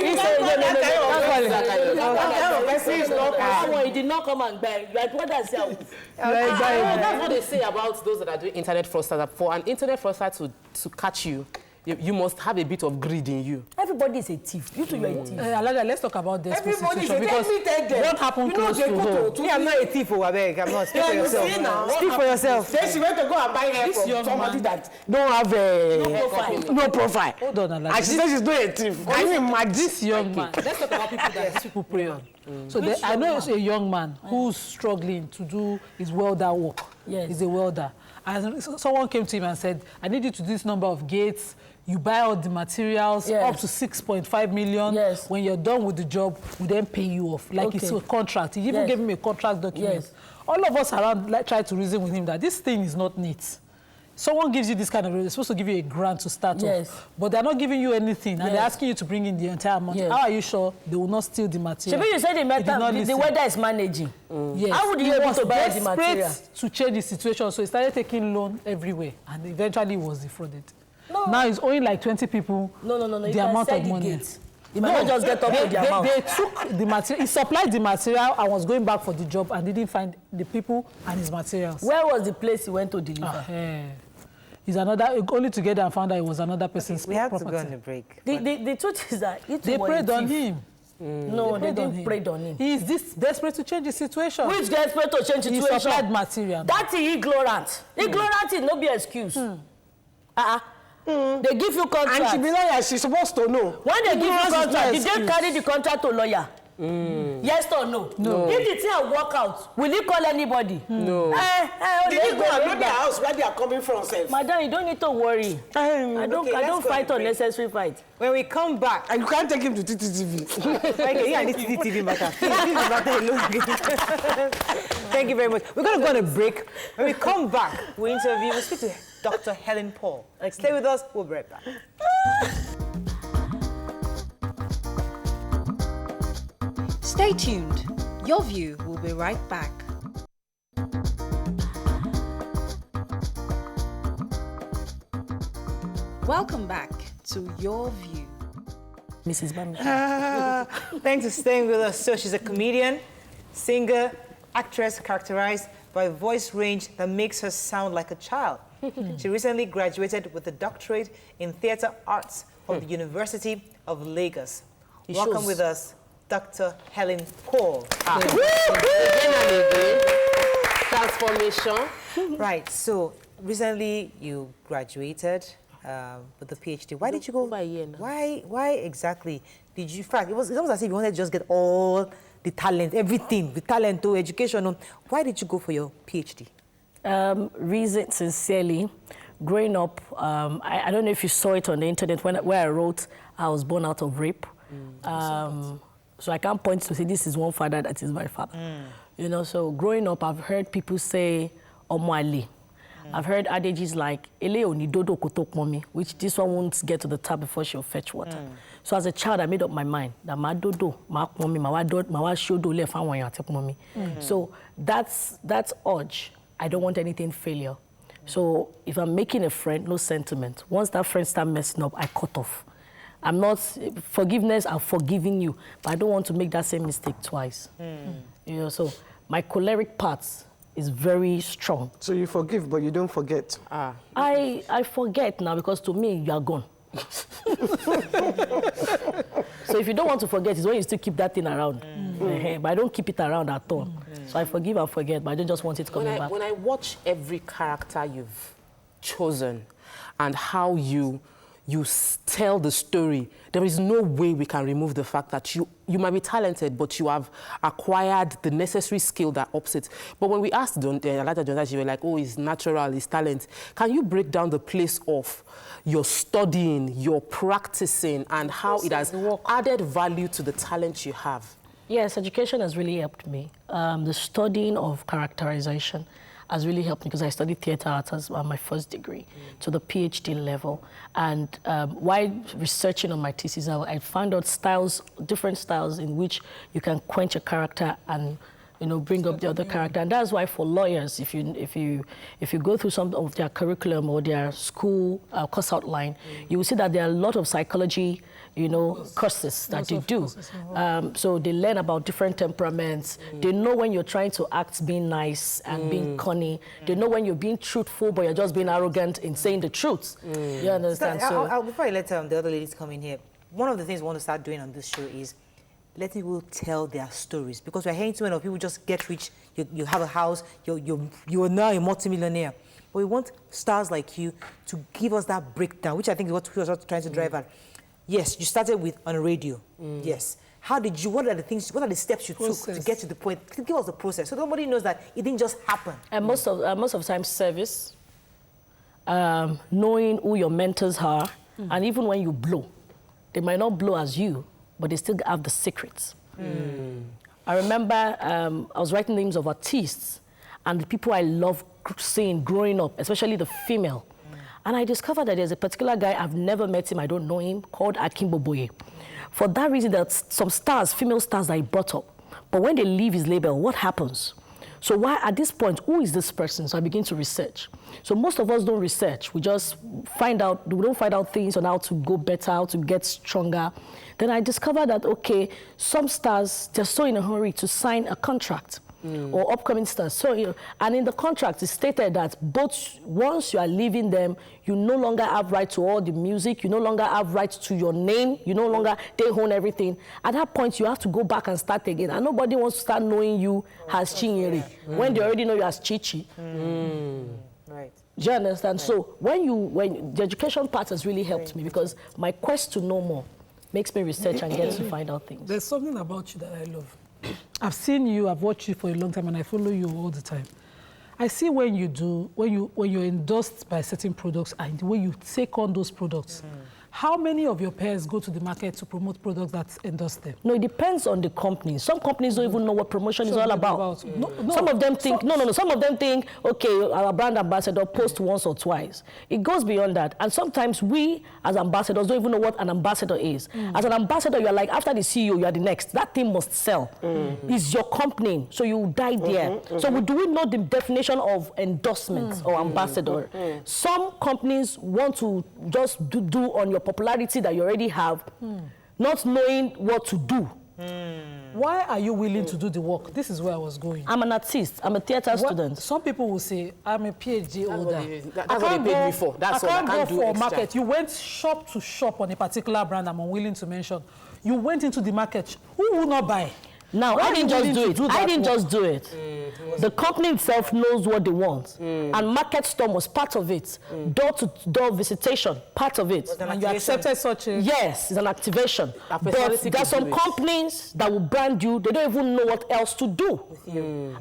No, he did not come and buy. Like what does he say? That's what they say about those that are doing internet fraudsters. For an internet fraudster to catch you, you must have a bit of greed in you. Everybody is a thief. You too, you're a thief. Let's talk about this situation because what happened close to home. I'm not a thief, Abeg. I'm not. Speak for yourself. Speak for yourself. Then she went to go and buy hair from somebody that don't have no profile. Hold on, Elijah. And she says she's not a thief. Can you imagine? This young man. Let's talk about people that people prey on. So I know it's a young man who's struggling to do his welder work. Yes. He's a welder. And someone came to him and said, I need you to do this number of gates. You buy all the materials, up to 6.5 million. Yes. When you're done with the job, we then pay you off. Like it's a contract. He even gave him a contract document. Yes. All of us around try to reason with him that this thing is not neat. Someone gives you this kind of, they're supposed to give you a grant to start off. But they're not giving you anything, and they're asking you to bring in the entire amount. How are you sure they will not steal the material? Maybe you said the weather is managing. Yes. How would you be able to buy the material? To change the situation, so he started taking loan everywhere, and eventually was defrauded. No. Now he's owing like 20 people the amount of money. He might not just get up to the amount. They took the material, he supplied the material and was going back for the job and didn't find the people and his materials. Where was the place he went to deliver? He's only to get there and found out it was another person's property. We have to go on the break. The truth is that they preyed on him. No, they didn't prey on him. He is this desperate to change the situation. Which desperate to change the situation? He supplied material. That's ignorant. Ignorant is no be excuse. They give you contract. And she be lawyer, she's supposed to know. When they give you contract, did they carry the contract to lawyer? Yes or no? No. If the thing work out, will he call anybody? No. Did he go and know their house where they are coming from, self? Madam, you don't need to worry. I don't fight unnecessary fight. When we come back, and you can't take him to TTTV. Okay, yeah, I need TTTV matter. Thank you very much. We're going to go on a break. When we come back, we'll speak to Dr. Helen Paul. Stay with us. We'll be right back. Stay tuned. Your View will be right back. Welcome back to Your View. Mrs. Bami. Thanks for staying with us. So she's a comedian, singer, actress characterized by a voice range that makes her sound like a child. She recently graduated with a doctorate in theatre arts from the University of Lagos. Welcome with us, Dr. Helen Paul. Transformation. Right, so recently you graduated with a PhD. Why did you go? Why exactly did you? In fact, it was almost as if you wanted to just get all the talent, everything, the talent to education. Why did you go for your PhD? Reason, sincerely, growing up, I don't know if you saw it on the internet where I wrote, I was born out of rape. So I can't point to say this is one father that is my father. You know, so growing up, I've heard people say, Omwali. I've heard adages like, Ele oni dodo kotok mommy, which this one won't get to the tap before she'll fetch water. So as a child, I made up my mind that ma dodo, ma mommy, ma wa shodo le fa wan yatek mommy. So that's urge. I don't want anything failure. So if I'm making a friend, no sentiment. Once that friend starts messing up, I cut off. I'm not, forgiveness, I'm forgiving you, but I don't want to make that same mistake twice. You know, so my choleric parts is very strong. So you forgive, but you don't forget? I forget now because to me, you are gone. So if you don't want to forget, it's when you still keep that thing around. But I don't keep it around at all. So I forgive and forget, but I don't just want it coming back. When I watch every character you've chosen and how you tell the story, there is no way we can remove the fact that you might be talented, but you have acquired the necessary skill that ups it. But when we asked Alata Jonah, you were like, oh, it's natural, it's talent. Can you break down the place of your studying, your practicing, and how it has added value to the talent you have? Yes, education has really helped me. The studying of characterization has really helped me because I studied theatre arts as my first degree to the PhD level. And while researching on my thesis, I found out different styles in which you can quench a character and bring up the other character. And that's why for lawyers, if you go through some of their curriculum or their school course outline, you will see that there are a lot of psychology courses that they do. So they learn about different temperaments. They know when you're trying to act being nice and being cunning. They know when you're being truthful, but you're just being arrogant in saying the truth. You understand? So, before I let the other ladies come in here, one of the things we want to start doing on this show is let people tell their stories. Because we're hearing too many of people just get rich, you have a house, you're now a multimillionaire. But we want stars like you to give us that breakdown, which I think is what we were trying to drive at. Yes, you started on a radio. Yes. What are the steps you took to get to the point? Give us the process so nobody knows that it didn't just happen. And most of the time, service, knowing who your mentors are, and even when you blow, they might not blow as you, but they still have the secrets. I remember I was writing names of artists and the people I love seeing growing up, especially the female. And I discovered that there's a particular guy, I've never met him, I don't know him, called Akim Boboye. For that reason, there's some stars, female stars that he brought up. But when they leave his label, what happens? So why, at this point, who is this person? So I begin to research. So most of us don't research. We just we don't find out things on how to go better, how to get stronger. Then I discovered that, okay, some stars, they're so in a hurry to sign a contract. Or upcoming stars. So, and in the contract, it's stated that once you are leaving them, you no longer have right to all the music, you no longer have right to your name, they own everything. At that point, you have to go back and start again. And nobody wants to start knowing you as Chinyere when they already know you as Chichi. Right. Do you understand? Right. So when the education part has really helped me because my quest to know more makes me research and get to find out things. There's something about you that I love. I've seen you, I've watched you for a long time, and I follow you all the time. I see when you're endorsed by certain products and the way you take on those products. How many of your peers go to the market to promote products that endorse them? No, it depends on the company. Some companies don't even know what promotion is all about. No, some of them think, some of them think, okay, our brand ambassador posts once or twice. It goes beyond that. And sometimes we, as ambassadors, don't even know what an ambassador is. As an ambassador, you're like, after the CEO, you are the next. That thing must sell. It's your company, so you die there. So do we know the definition of endorsement or ambassador? Some companies want to just do on your popularity that you already have, not knowing what to do. Why are you willing to do the work? This is where I was going. I'm an artist. I'm a theatre student. Some people will say, I'm a PhD holder. That's what they paid me for. That's all. I can't go for a market. You went shop to shop on a particular brand I'm unwilling to mention. You went into the market. Who will not buy? Now, I didn't just do it. I didn't just do it. The company itself knows what they want. And Market Storm was part of it. Door-to-door visitation, part of it. And you accepted such a... Yes, it's an activation. But there are some companies that will brand you, they don't even know what else to do.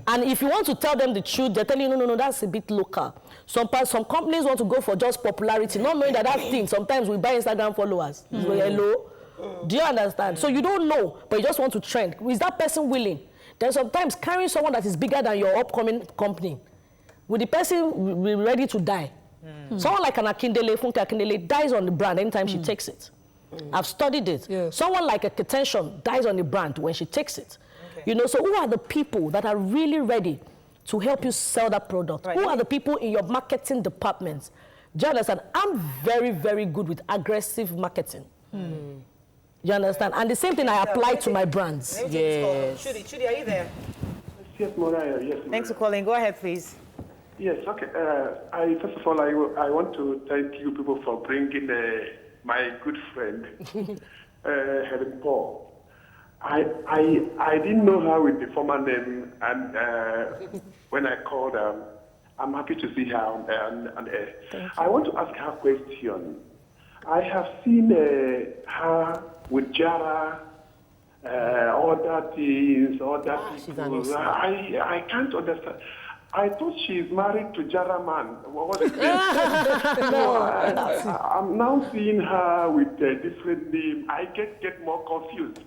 And if you want to tell them the truth, they're telling you, no, that's a bit local. Some companies want to go for just popularity, not knowing that thing, sometimes we buy Instagram followers. Hello? Do you understand? So you don't know, but you just want to trend. Is that person willing? Then sometimes carrying someone that is bigger than your upcoming company, will the person be ready to die? Someone like an Akindele, Funke Akindele, dies on the brand anytime she takes it. I've studied it. Yes. Someone like a Ketension dies on the brand when she takes it. Okay. You know, so who are the people that are really ready to help you sell that product? Right. Who are the people in your marketing departments? Do you understand? I'm very, very good with aggressive marketing. You understand? And the same thing I apply to my brands. Yes. Chudi, are you there? Yes, Mona. Yes, Mona. Thanks for calling. Go ahead, please. Yes, okay. First of all, I want to thank you people for bringing my good friend, Helen Paul. I didn't know her with the former name, and when I called her, I'm happy to see her on air. I want to ask her a question. I have seen her with Jara, other things, other people. I can't understand. I thought she's married to Jara man. What is I'm now seeing her with a different name. I get more confused.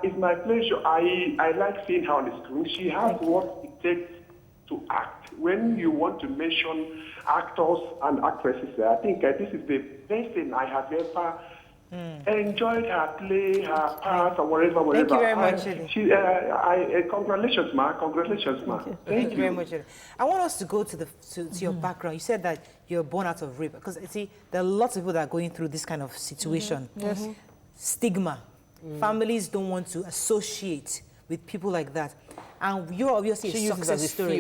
It's my pleasure. I like seeing her on the screen. She has what it takes to act. When you want to mention actors and actresses, I think this is the best thing I have ever enjoyed her play, her part, or whatever. Thank you very much. Congratulations, ma. Congratulations, ma. Thank you very much. I want us to go to your background. You said that you're born out of rape. Because, see, there are lots of people that are going through this kind of situation. Yes. Stigma. Families don't want to associate with people like that. And you're obviously a success story.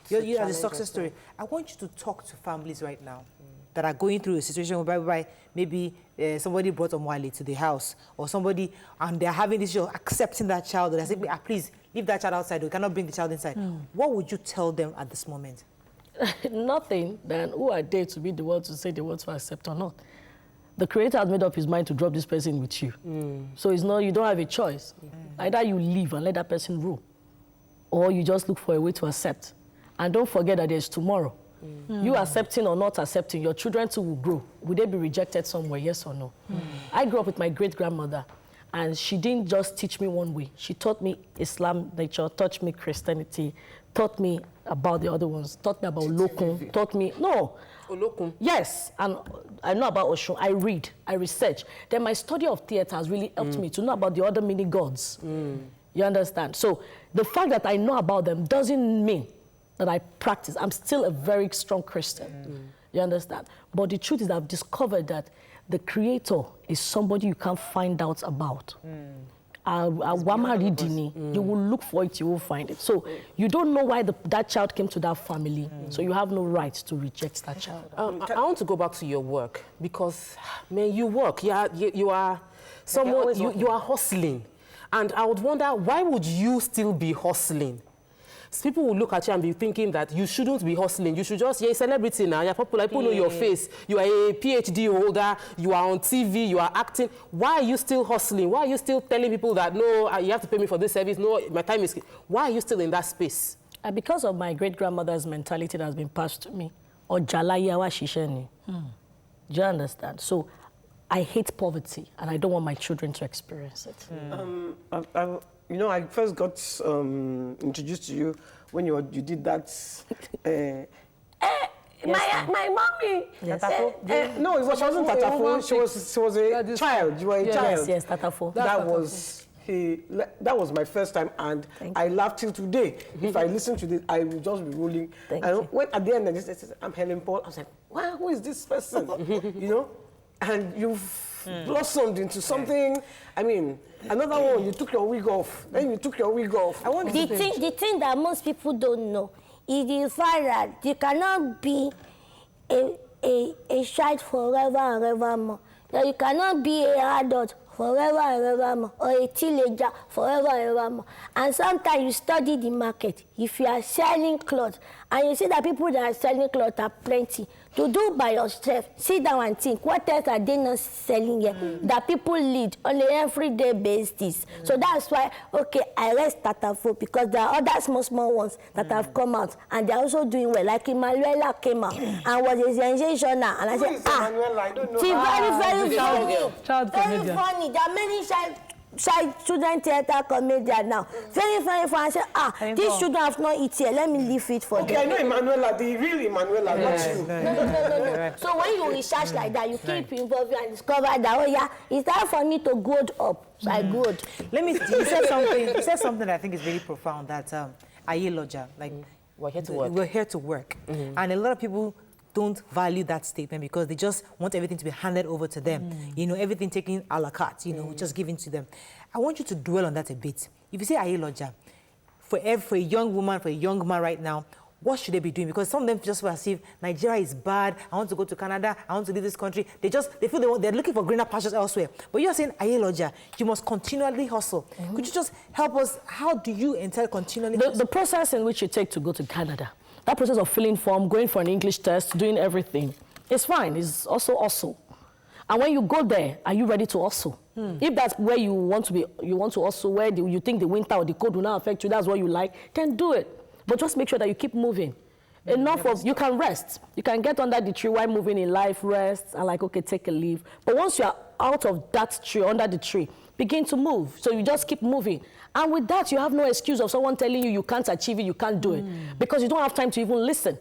You're a success story. I want you to talk to families right now that are going through a situation whereby maybe somebody brought Omwale to the house or somebody, and they're having this issue of accepting that child. They're saying, please, leave that child outside. We cannot bring the child inside. What would you tell them at this moment? Nothing. Then who are they to be the one to say they want to accept or not? The Creator has made up his mind to drop this person with you. So it's not, you don't have a choice. Either you leave and let that person rule, or you just look for a way to accept. And don't forget that there's tomorrow. You accepting or not accepting, your children too will grow. Will they be rejected somewhere, yes or no? I grew up with my great-grandmother, and she didn't just teach me one way. She taught me Islam nature, taught me Christianity, taught me about the other ones, taught me about Olokun, taught me, no. Olokun? Yes, and I know about Oshun. I read, I research. Then my study of theater has really helped me to know about the other mini gods. You understand? So the fact that I know about them doesn't mean that I practice. I'm still a very strong Christian. You understand? But the truth is that I've discovered that the Creator is somebody you can't find out about. You will look for it, you will find it. So you don't know why that child came to that family, so you have no right to reject that child. I want to go back to your work, because, man, you work. You are someone, you are hustling. And I would wonder, why would you still be hustling? People will look at you and be thinking that you shouldn't be hustling. You should just, you're a celebrity now, you're popular, people know your face. You are a PhD holder, you are on TV, you are acting. Why are you still hustling? Why are you still telling people that, no, you have to pay me for this service, no, my time is... Why are you still in that space? Because of my great-grandmother's mentality that has been passed to me. Or Jalayawa Shisheni. Do you understand? So I hate poverty, and I don't want my children to experience it. You know, I first got introduced to you when you did that. My mommy. Yes. No, it wasn't Tatafo. She was a child. You were a child. Yes, Tatafo. That was my first time, and I laughed till today. If I listen to this, I will just be rolling. And when at the end, they said, "I'm Helen Paul." I was like, "Wow, who is this person?" You know, and you've blossomed into something. I mean, another one, you took your wig off. Then you took your wig off. The thing that most people don't know is the fact that you cannot be a child forever and ever more. That you cannot be an adult forever and evermore, or a teenager forever and evermore. And sometimes you study the market. If you are selling clothes, and you see that people that are selling clothes are plenty, to do by yourself, sit down and think, what else are they not selling here that people lead on an everyday basis? So that's why, okay, I rest Tatafo because there are other small ones that have come out and they're also doing well. Like Emanuela came out and was a sensation now. And I said, I don't know. She's very funny. Child Very funny. There are many student theater comedian now. Very funny. I said, these children have not eaten here. Let me leave it for them. Okay, I know Emanuela, the real Emanuela, not you. No. So when you research like that, you keep involving and discover that, oh yeah, it's time for me to grow up. So I grew. You said something that I think is really profound, that Aye Loja, like, we're here to work. We're here to work. And a lot of people don't value that statement because they just want everything to be handed over to them. You know, everything taken a la carte, you know, just given to them. I want you to dwell on that a bit. If you say Aye Loja, for a young woman, for a young man right now, what should they be doing? Because some of them just feel as if Nigeria is bad, I want to go to Canada, I want to leave this country. They feel they're looking for greener pastures elsewhere. But you're saying, Aye Loja, you must continually hustle. Could you just help us? How do you entail continually hustle? The process in which you take to go to Canada, that process of filling form, going for an English test, doing everything, it's fine. It's also hustle. And when you go there, are you ready to hustle? If that's where you want to be, you want to hustle, where you think the winter or the cold will not affect you, that's what you like, then do it. But just make sure that you keep moving. Enough of, you can rest. You can get under the tree while moving in life, rest, and like, okay, take a leave. But once you're out of that tree, under the tree, begin to move. So you just keep moving. And with that, you have no excuse of someone telling you can't achieve it, you can't do it. Because you don't have time to even listen.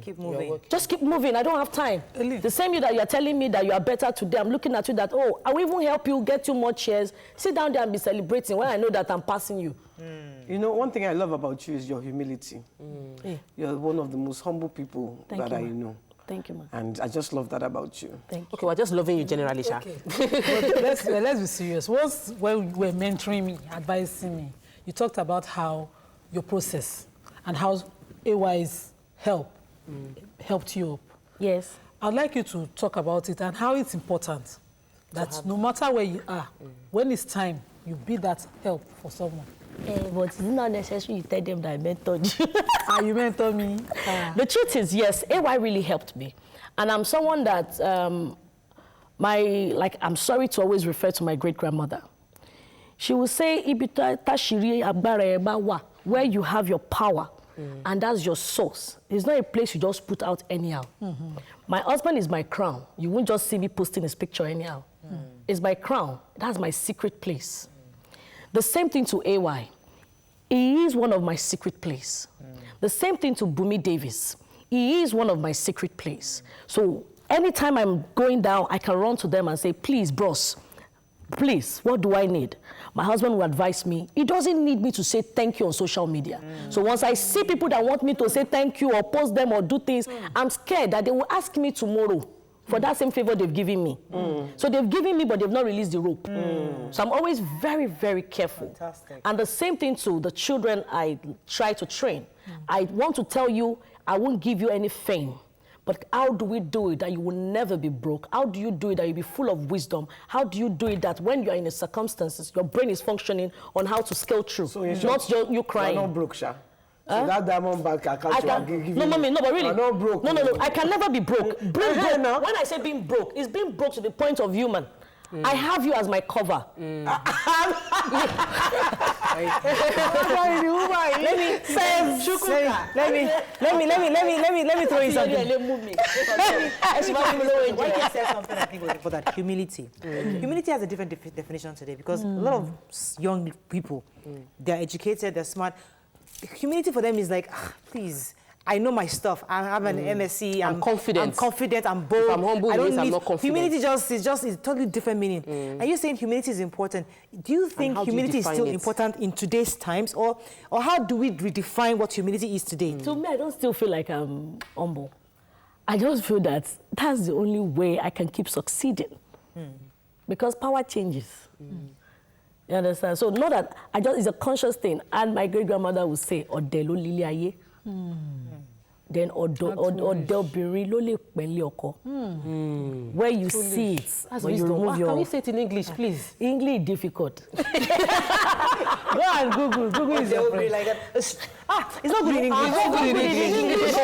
Keep moving. Just keep moving. I don't have time. The same you that you're telling me that you are better today, I'm looking at you that, oh, I will even help you get you more chairs. Sit down there and be celebrating when I know that I'm passing you. You know, one thing I love about you is your humility. You're one of the most humble people that I know. Thank you, man. And I just love that about you. Thank you. Okay, we're just loving you generally, Sha. Okay. let's be serious. Once when you were mentoring me, advising me, you talked about how your process and how AY's help helped you up. Yes. I'd like you to talk about it and how it's important that no matter where you are, when it's time, you be that help for someone. But it's not necessary you tell them that I mentored you. You mentored me. The truth is, yes, AY really helped me. And I'm someone that, I'm sorry to always refer to my great-grandmother. She would say, where you have your power, and that's your source. It's not a place you just put out anyhow. My husband is my crown. You won't just see me posting his picture anyhow. It's my crown. That's my secret place. The same thing to AY. He is one of my secret place. The same thing to Bumi Davis. He is one of my secret place. So anytime I'm going down, I can run to them and say, please, bros, please, what do I need? My husband will advise me. He doesn't need me to say thank you on social media. So once I see people that want me to say thank you or post them or do things, I'm scared that they will ask me tomorrow for that same favor they've given me. So they've given me, but they've not released the rope. So I'm always very, very careful. Fantastic. And the same thing to the children I try to train. I want to tell you, I won't give you any fame. But how do we do it that you will never be broke? How do you do it that you'll be full of wisdom? How do you do it that when you're in the circumstances, your brain is functioning on how to scale through, so not you crying? You're not broke, Sha. So that diamond bank account you are giving no, mommy, no, but really. I'm not broke. No, I can never be broke. Being broke. When I say being broke, it's being broke to the point of human. I have you as my cover. Let me throw you something. When you said something, I think was for that humility. Humility has a different definition today because a lot of young people, they're educated, they're smart. Humility for them is like, please, I know my stuff. I have an MSc. I'm confident. I'm confident. I'm bold. If I'm humble, I'm not confident. Humility is a totally different meaning. And you're saying humility is important. Do you think humility is still important in today's times, or how do we redefine what humility is today? To me, I don't still feel like I'm humble. I just feel that that's the only way I can keep succeeding, because power changes. You understand? So know that it's a conscious thing. And my great-grandmother would say, Odelo Liliaye. then ọ̀dọ́bìnrin ló lè pẹ̀lẹ́ ọkọ. Where you see it, when you remove your... Can you say it in English, please? English difficult. Go and Google is your friend. Like it's not good in English. It's not good in English. No.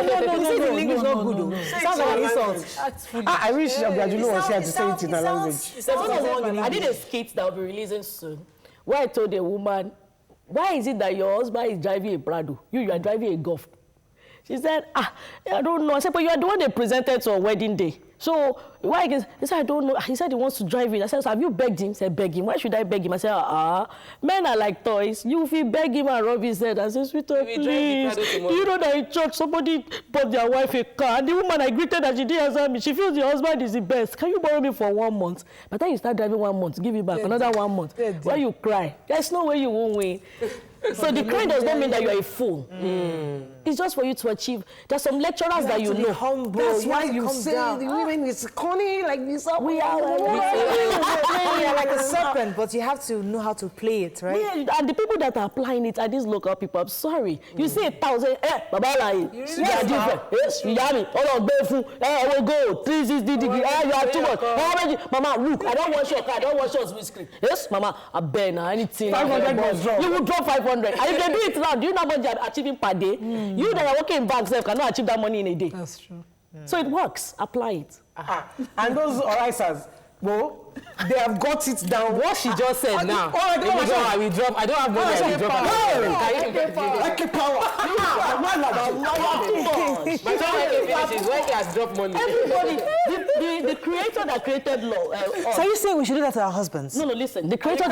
English not good. Sounds like an insult. I wish Abdul was here to say it in a language. I did a skit that will be releasing soon, where I told a woman, why is it that your husband is driving a Prado? You are driving a Golf. She said, I don't know. I said, but you are the one they presented to on wedding day. So why? He said, I don't know. He said he wants to drive it. I said, so have you begged him? He said, beg him. Why should I beg him? I said, men are like toys. You if you beg him and rub his head, I said, sweetheart, please. Do you know that in church somebody bought their wife a car? And the woman I greeted that she didn't answer me. She feels the husband is the best. Can you borrow me for 1 month? By the time you start driving 1 month, give it back another 1 month. Why you cry? There's no way you won't win. So the crying does not mean that you're a fool. It's just for you to achieve. There's some lecturers that you know. Humble. That's why you say the women is corny like this. We are like a serpent, but you have to know how to play it, right? Yeah, and the people that are applying it are these local people. I'm sorry. You say 1,000, Baba Lai. You are different. Yes, you have it. All of them, I will go 360 degrees. You are too much. Mama, look, I don't want your car. I don't want your screen. Yes, Mama, I bet anything. 500 was wrong. You will drop 500. And if they do it now, do you know how much they are achieving per day? You that are working in banks cannot achieve that money in a day. That's true. So it works. Apply it. And those Orisas, well, they have got it down. What she just said now. I don't have money. I will drop. Like power. My son finishes when he has dropped money. Everybody, the creator that created law. So you saying we should do that to our husbands? No, listen. The creator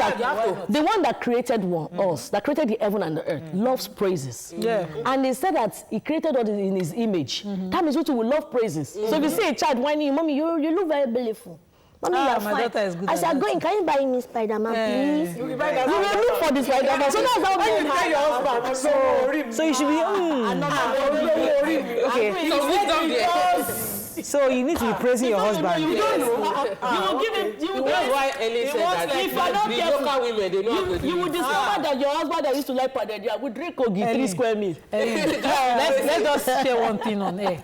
the one that created us, that created the heaven and the earth, loves praises. Yeah. And he said that he created us in his image. That means we will love praises. So if you see a child whining, mommy, you look very beautiful. Mommy, you're fine. Daughter is good. I said, can you buy me Spider-Man, please? You will look for the Spider-Man. So that's how you buy your husband. So you should be. Okay. So you need to be praising your husband. You don't know. You will give it. You will. That's why Ellie said that. If you are not careful, local women, they know how to do. You will discover that your husband that used to like Padedia would drink Kogi 3 square meal. Let us share one thing on air.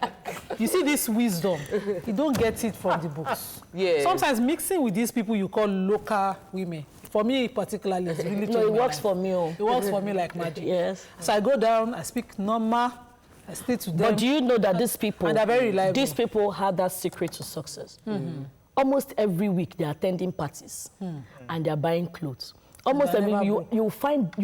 You see this wisdom, you don't get it from the books. Yeah. Sometimes mixing with these people you call local women. For me particularly, it's really no, it works for me. It works for me like magic. Yes. So I go down, I speak normal, I stay to them. But do you know that these people, and they're very reliable. These people have that secret to success. Almost every week they're attending parties and they're buying clothes. Almost every you find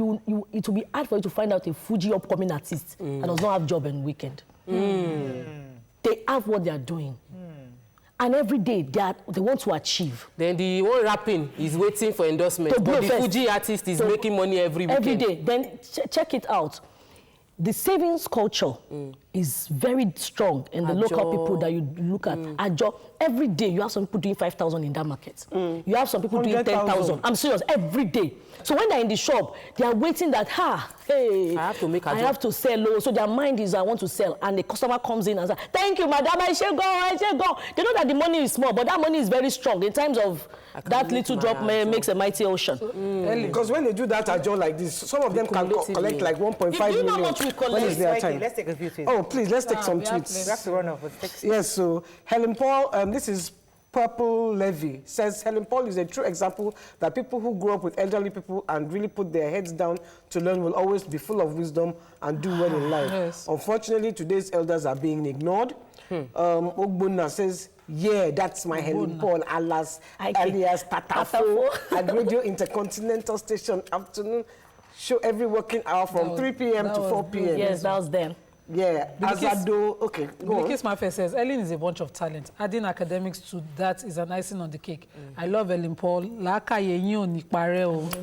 it will be hard for you to find out a Fuji upcoming artist that does not have job on weekend. They have what they are doing. And every day they want to achieve. Then the one rapping is waiting for endorsement. But the Fuji artist is making money every weekend. Every day. Then check it out. The savings culture is very strong in the local people that you look at. Every day you have some people doing 5,000 in that market. You have some people doing 10,000. I'm serious, every day. So when they're in the shop, they are waiting that, hey, I have to sell low. So their mind is, I want to sell. And the customer comes in and says, thank you, madam, I shall go. They know that the money is small, but that money is very strong in terms of that little drop makes a mighty ocean. Because when they do that ajo like this, some of them can collect like 1.5 million. You know how much we collect? When is their time? Let's take a few tweets. Oh, please, let's take some tweets. We have to run off with text. Yes, so Helen Paul, this is Purple Levy, says Helen Paul is a true example that people who grow up with elderly people and really put their heads down to learn will always be full of wisdom and do well in life. Yes. Unfortunately, today's elders are being ignored. Ogbonna says, yeah, that's my Helen Paul, alias Tatafo, at Radio Intercontinental Station afternoon show every working hour from 3 p.m. to 4 p.m. Yes, that was them. Yeah, Azado, okay, go on. Mafia says, Ellen is a bunch of talent. Adding academics to that is an icing on the cake. I love Ellen Paul.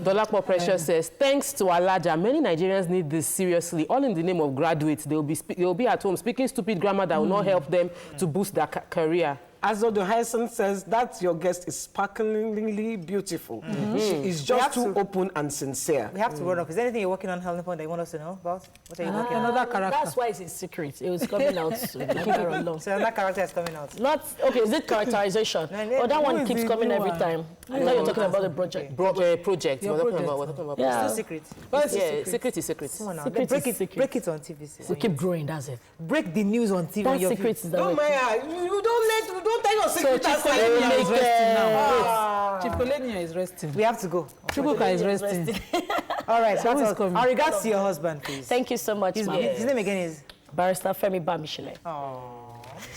Dolapo Precious says, thanks to Alaja, many Nigerians need this seriously. All in the name of graduates. They'll be at home speaking stupid grammar that will not help them to boost their career. Azodo Hyacinth says that your guest is sparklingly beautiful. She is just too open and sincere. We have to run up. Is there anything you're working on, Helen, that you want us to know about? What are you working on? Another character. That's why it's a secret. It was coming out soon. So another character is coming out. Not okay. Is it characterization? Oh, that one keeps coming every time. I thought you're talking about the project. Project. We're talking about. Yeah. It's still secret. Yeah, secret is secret. Come on now. Secret Break is it. secret. Break it on TV. So keep growing. That's it. Break the news on TV. That secret is No, Maya, you don't tell your secret. Chief Kolenia is resting now. Chief Kolenia is resting. We have to go. Chukwuka is resting. All right. So who is That's coming? our regards to your husband, please. Thank you so much, His name again is? Barrister Femi Bamishele.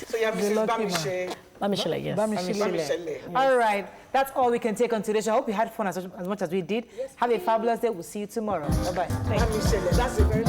So you have Mrs. Bamiche. Bamishele, yes. Bamichele. All right. That's all we can take on today's show. I hope you had fun as much as we did. Yes, have a fabulous day. We'll see you tomorrow. Bye-bye. Bamichele. That's a very